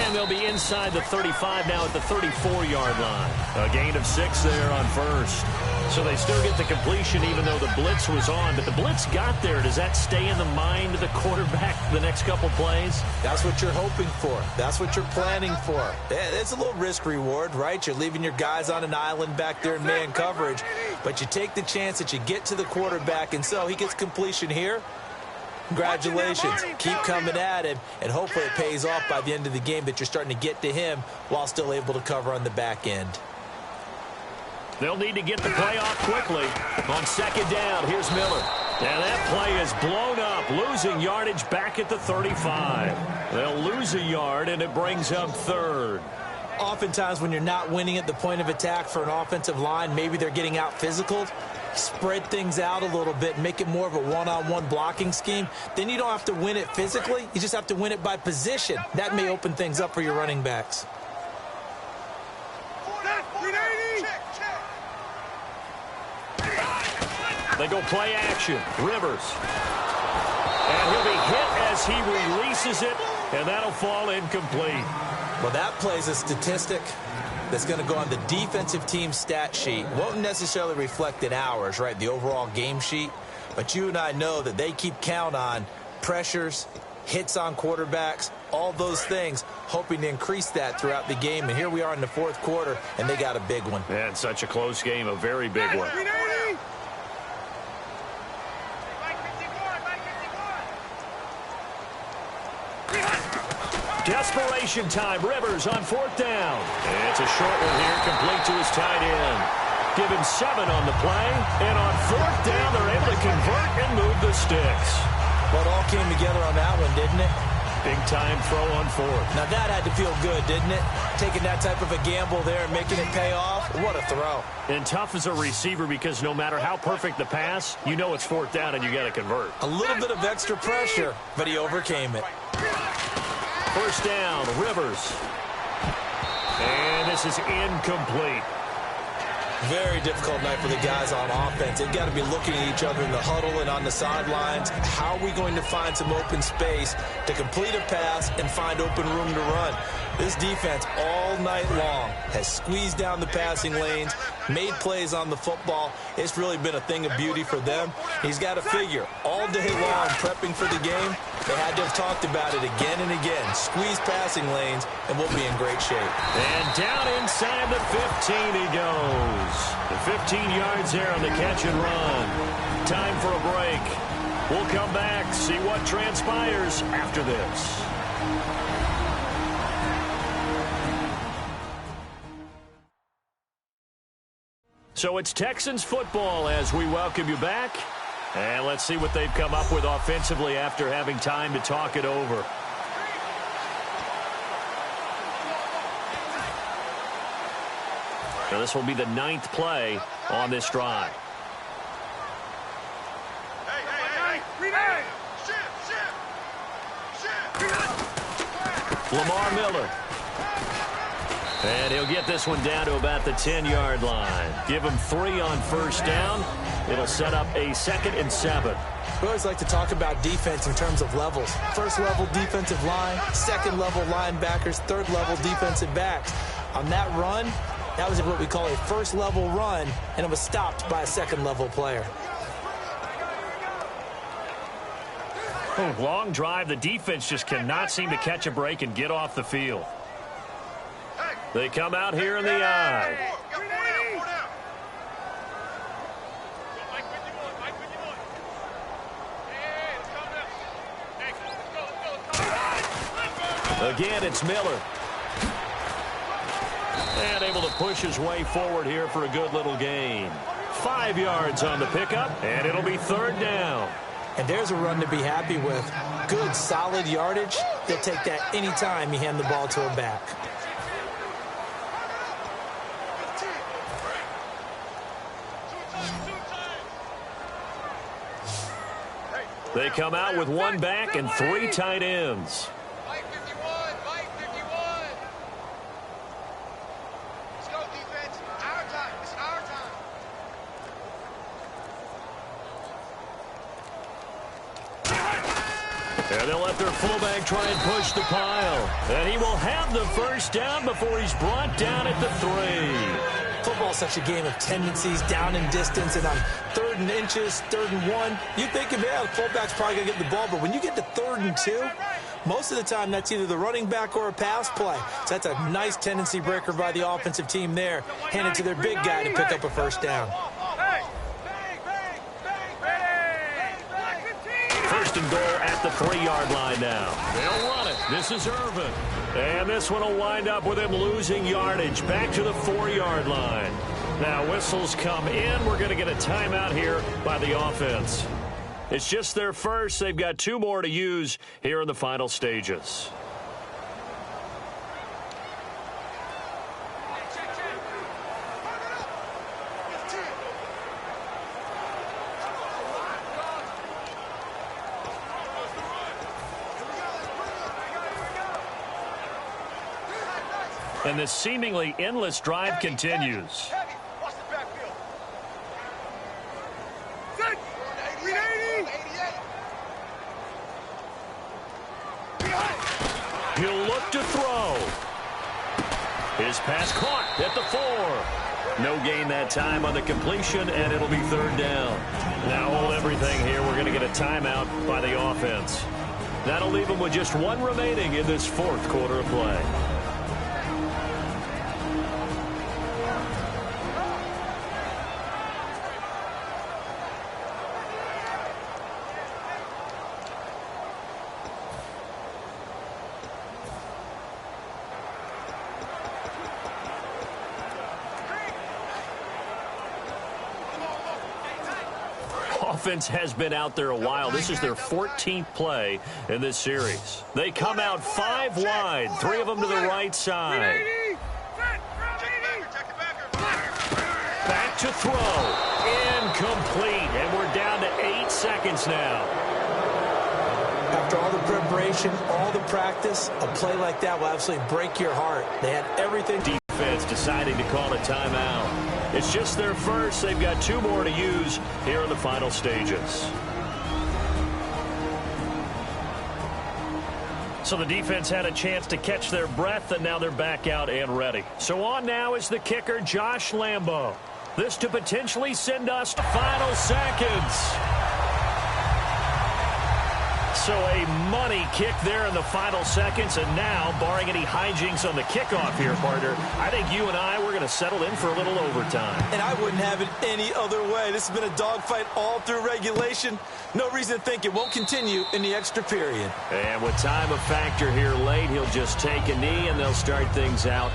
And they'll be inside the 35 now at the 34-yard line. A gain of 6 there on 1st. So they still get the completion even though the blitz was on. But the blitz got there. Does that stay in the mind of the quarterback the next couple plays? That's what you're hoping for. That's what you're planning for. It's a little risk reward, right? You're leaving your guys on an island back there in man coverage. But you take the chance that you get to the quarterback, and so he gets completion here. Congratulations. Keep coming at him, and hopefully it pays off by the end of the game that you're starting to get to him while still able to cover on the back end. They'll need to get the play off quickly. On 2nd down, here's Miller. And that play is blown up, losing yardage back at the 35. They'll lose a yard, and it brings up 3rd. Oftentimes when you're not winning at the point of attack for an offensive line, maybe they're getting out physical. Spread things out a little bit, make it more of a one-on-one blocking scheme. Then you don't have to win it physically. You just have to win it by position. That may open things up for your running backs. They go play action. Rivers. And he'll be hit as he releases it, and that'll fall incomplete. Well, that plays a statistic that's going to go on the defensive team stat sheet. Won't necessarily reflect in ours, right, the overall game sheet. But you and I know that they keep count on pressures, hits on quarterbacks, all those things, hoping to increase that throughout the game. And here we are in the 4th quarter, and they got a big one. And such a close game, a very big one. Desperation time. Rivers on 4th down. It's a short one here, complete to his tight end. Give him 7 on the play. And on 4th down, they're able to convert and move the sticks. Well, it all came together on that one, didn't it? Big-time throw on 4th. Now, that had to feel good, didn't it? Taking that type of a gamble there and making it pay off. What a throw. And tough as a receiver because no matter how perfect the pass, you know it's 4th down and you got to convert. A little bit of extra pressure, but he overcame it. 1st down, Rivers. And this is incomplete. Very difficult night for the guys on offense. They've got to be looking at each other in the huddle and on the sidelines. How are we going to find some open space to complete a pass and find open room to run? This defense all night long has squeezed down the passing lanes, made plays on the football. It's really been a thing of beauty for them. He's got to figure all day long prepping for the game. They had to have talked about it again and again. Squeeze passing lanes, and we'll be in great shape. And down inside the 15 he goes. The 15 yards there on the catch and run. Time for a break. We'll come back, see what transpires after this. So it's Texans football as we welcome you back. And let's see what they've come up with offensively after having time to talk it over. Now this will be the 9th play on this drive. Lamar Miller. And he'll get this one down to about the 10-yard line. Give him 3 on 1st down. It'll set up a 2nd and 7. We always like to talk about defense in terms of levels. 1st level defensive line, 2nd level linebackers, 3rd level defensive backs. On that run, that was what we call a 1st level run, and it was stopped by a 2nd level player. Long drive. The defense just cannot seem to catch a break and get off the field. They come out here in the eye. Again, it's Miller. And able to push his way forward here for a good little gain. 5 yards on the pickup, and it'll be 3rd down. And there's a run to be happy with. Good, solid yardage. They'll take that anytime you hand the ball to a back. They come out with 1 back and 3 tight ends. Mike 51, Mike 51. Let's go, defense. Our time. It's our time. And they'll let their fullback try and push the pile. And he will have the 1st down before he's brought down at the 3. Football's such a game of tendencies, down and distance, and on 3rd and inches, 3rd and 1, you think, yeah, the fullback's probably going to get the ball, but when you get to 3rd and 2, most of the time that's either the running back or a pass play. So that's a nice tendency breaker by the offensive team there, handed to their big guy to pick up a 1st down. 1st and goal at the 3-yard line now. They'll run it. This is Irvin. And this one will wind up with him losing yardage back to the 4-yard line. Now whistles come in. We're going to get a timeout here by the offense. It's just their first. They've got 2 more to use here in the final stages. And this seemingly endless drive continues. Heavy. Watch the backfield. Set. 380. He'll look to throw. His pass caught at the 4. No gain that time on the completion, and it'll be 3rd down. Now hold everything here. We're going to get a timeout by the offense. That'll leave them with just 1 remaining in this 4th quarter of play. Offense has been out there a while. This is their 14th play in this series. They come out 5 wide, 3 of them to the right side. Back to throw. Incomplete. And we're down to 8 seconds now. After all the preparation, all the practice, a play like that will absolutely break your heart. They had everything. Defense deciding to call a timeout. It's just their first. They've got 2 more to use here in the final stages. So the defense had a chance to catch their breath, and now they're back out and ready. So on now is the kicker, Josh Lambo. This to potentially send us to final seconds. So a money kick there in the final seconds, and now, barring any hijinks on the kickoff here, partner, I think you and I, we're going to settle in for a little overtime. And I wouldn't have it any other way. This has been a dogfight all through regulation. No reason to think it won't continue in the extra period. And with time a factor here late, he'll just take a knee, and they'll start things out.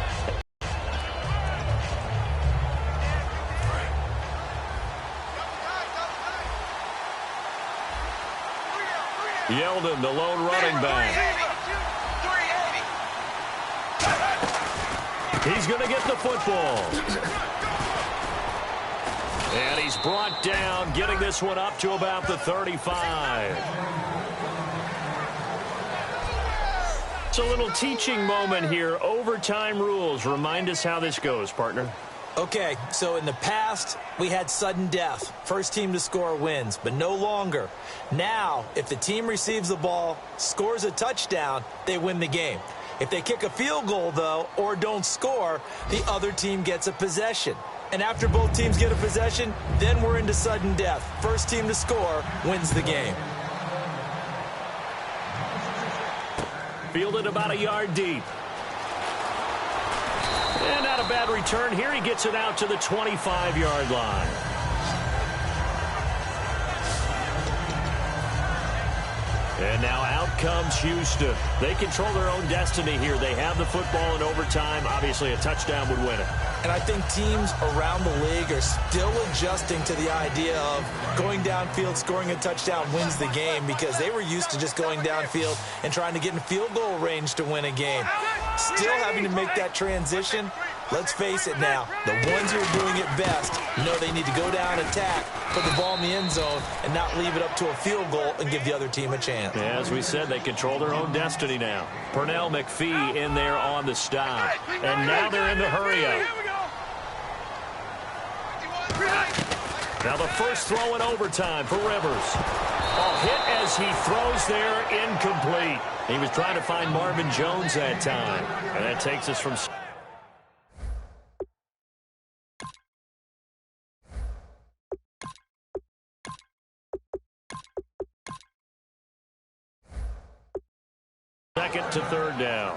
Yeldon, the lone running back. He's going to get the football. And he's brought down, getting this one up to about the 35. It's a little teaching moment here. Overtime rules. Remind us how this goes, partner. Okay, so in the past, we had sudden death. First team to score wins, but no longer. Now, if the team receives the ball, scores a touchdown, they win the game. If they kick a field goal, though, or don't score, the other team gets a possession. And after both teams get a possession, then we're into sudden death. First team to score wins the game. Fielded about a yard deep. And not a bad return here. He gets it out to the 25-yard line. And now out comes Houston. They control their own destiny here. They have the football in overtime. Obviously, a touchdown would win it. And I think teams around the league are still adjusting to the idea of going downfield, scoring a touchdown wins the game, because they were used to just going downfield and trying to get in field goal range to win a game. Still having to make that transition. Let's face it now, the ones who are doing it best know they need to go down, attack, put the ball in the end zone, and not leave it up to a field goal and give the other team a chance. Yeah, as we said, they control their own destiny now. Pernell McPhee in there on the stop. And now they're in the hurry-up. Now the first throw in overtime for Rivers. Hit as he throws there, incomplete. He was trying to find Marvin Jones that time. And that takes us from... second to third down.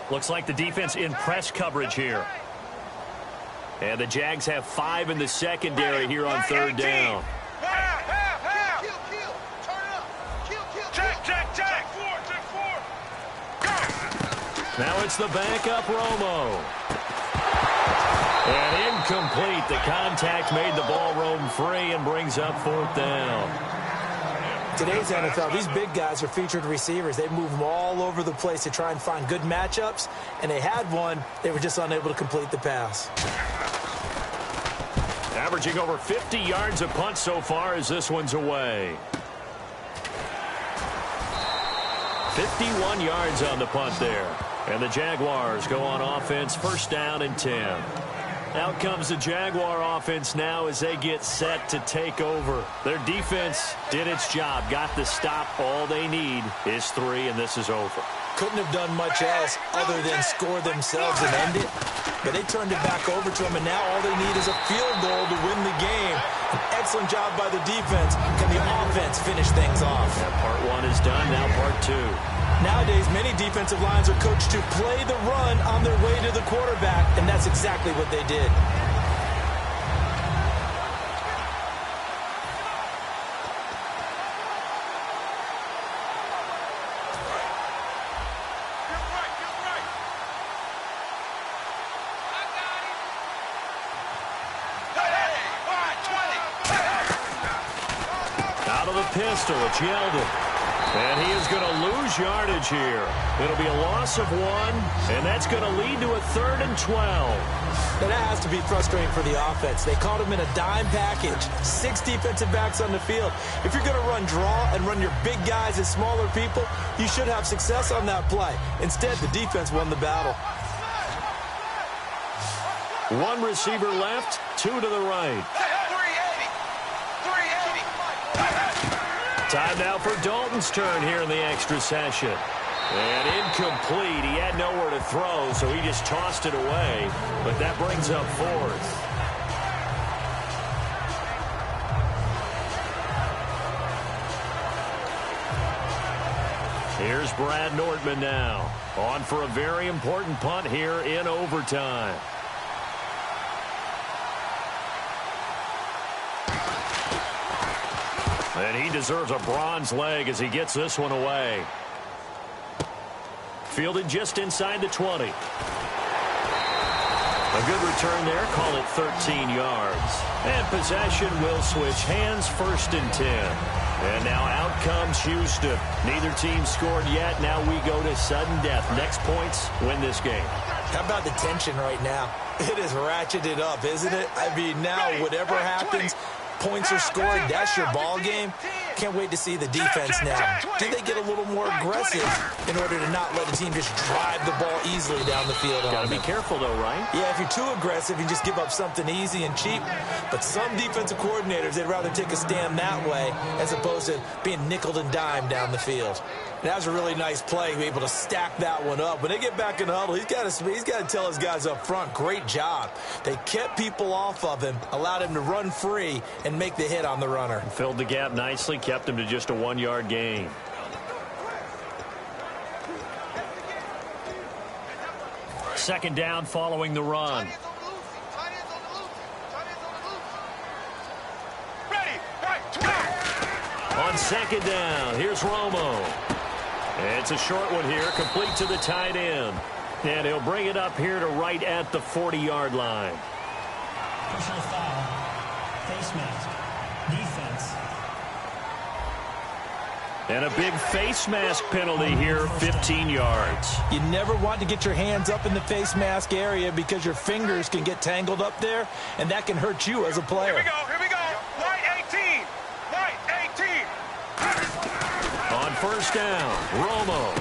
Looks like the defense in press coverage here. And the Jags have 5 in the secondary here on third down. Now it's the backup Romo. And incomplete. The contact made the ball roam free and brings up fourth down. Today's NFL, these big guys are featured receivers. They move them all over the place to try and find good matchups, and they had one. They were just unable to complete the pass. Averaging over 50 yards a punt so far as this one's away. 51 yards on the punt there. And the Jaguars go on offense, first down and 10. Out comes the Jaguar offense now as they get set to take over. Their defense did its job, got the stop. All they need is 3, and this is over. Couldn't have done much else other than score themselves and end it. But they turned it back over to them, and now all they need is a field goal to win the game. An excellent job by the defense. Can the offense finish things off? Yeah, part 1 is done, now part 2. Nowadays, many defensive lines are coached to play the run on their way to the quarterback, and that's exactly what they did. Out of the pistol, it's Yeldon. And he is going to lose yardage here. It'll be a loss of 1, and that's going to lead to a 3rd and 12. Now that has to be frustrating for the offense. They caught him in a dime package. 6 defensive backs on the field. If you're going to run draw and run your big guys as smaller people, you should have success on that play. Instead, the defense won the battle. 1 receiver left, 2 to the right. Time now for Dalton's turn here in the extra session. And incomplete. He had nowhere to throw, so he just tossed it away. But that brings up 4th. Here's Brad Nordman now. On for a very important punt here in overtime. And he deserves a bronze leg as he gets this one away. Fielded just inside the 20. A good return there. Call it 13 yards. And possession will switch hands, 1st and 10. And now out comes Houston. Neither team scored yet. Now we go to sudden death. Next points win this game. How about the tension right now? It is ratcheted up, isn't it? I mean, now whatever happens, points are scored, that's your ball game. Can't wait to see the defense now. Do they get a little more aggressive in order to not let the team just drive the ball easily down the field? Got to be careful, though, right? Yeah, if you're too aggressive, you just give up something easy and cheap. But some defensive coordinators, they'd rather take a stand that way as opposed to being nickeled and dimed down the field. That was a really nice play, to be able to stack that one up. When they get back in the huddle, he's got to tell his guys up front, great job. They kept people off of him, allowed him to run free and make the hit on the runner. Filled the gap nicely, kept him to just a 1-yard gain. second down following the run. Ready, right, 12. On second down, here's Romo. It's a short one here, complete to the tight end. And he'll bring it up here to right at the 40-yard line. Personal foul. Face mask. Defense. And a big face mask penalty here, 15 yards. You never want to get your hands up in the face mask area because your fingers can get tangled up there, and that can hurt you as a player. Here we go. White 18. White 18. On first down, Romo.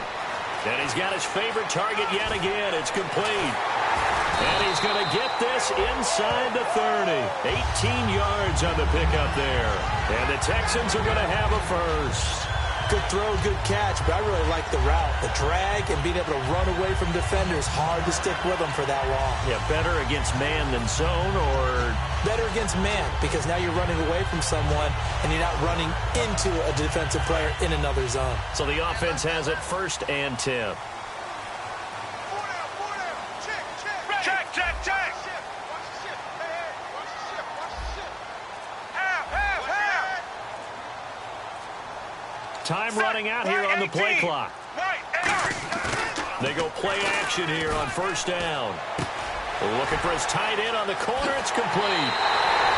And he's got his favorite target yet again. It's complete. And he's going to get this inside the 30. 18 yards on the pickup there. And the Texans are going to have a first. Good throw, good catch, but I really like the route. The drag and being able to run away from defenders, hard to stick with them for that long. Yeah, better against man than zone, or better against man, because now you're running away from someone and you're not running into a defensive player in another zone. So the offense has it 1st and 10. Check. Time running out here on the play clock. They go play action here on first down. Looking for his tight end on the corner. It's complete.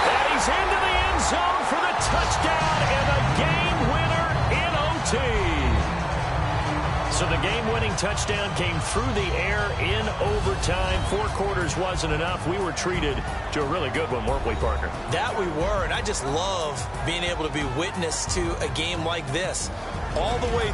And he's into the end zone for the touchdown and the game winner in OT. So the game-winning touchdown came through the air in overtime. 4 quarters wasn't enough. We were treated to a really good one, weren't we, partner? That we were, and I just love being able to be witness to a game like this. All the way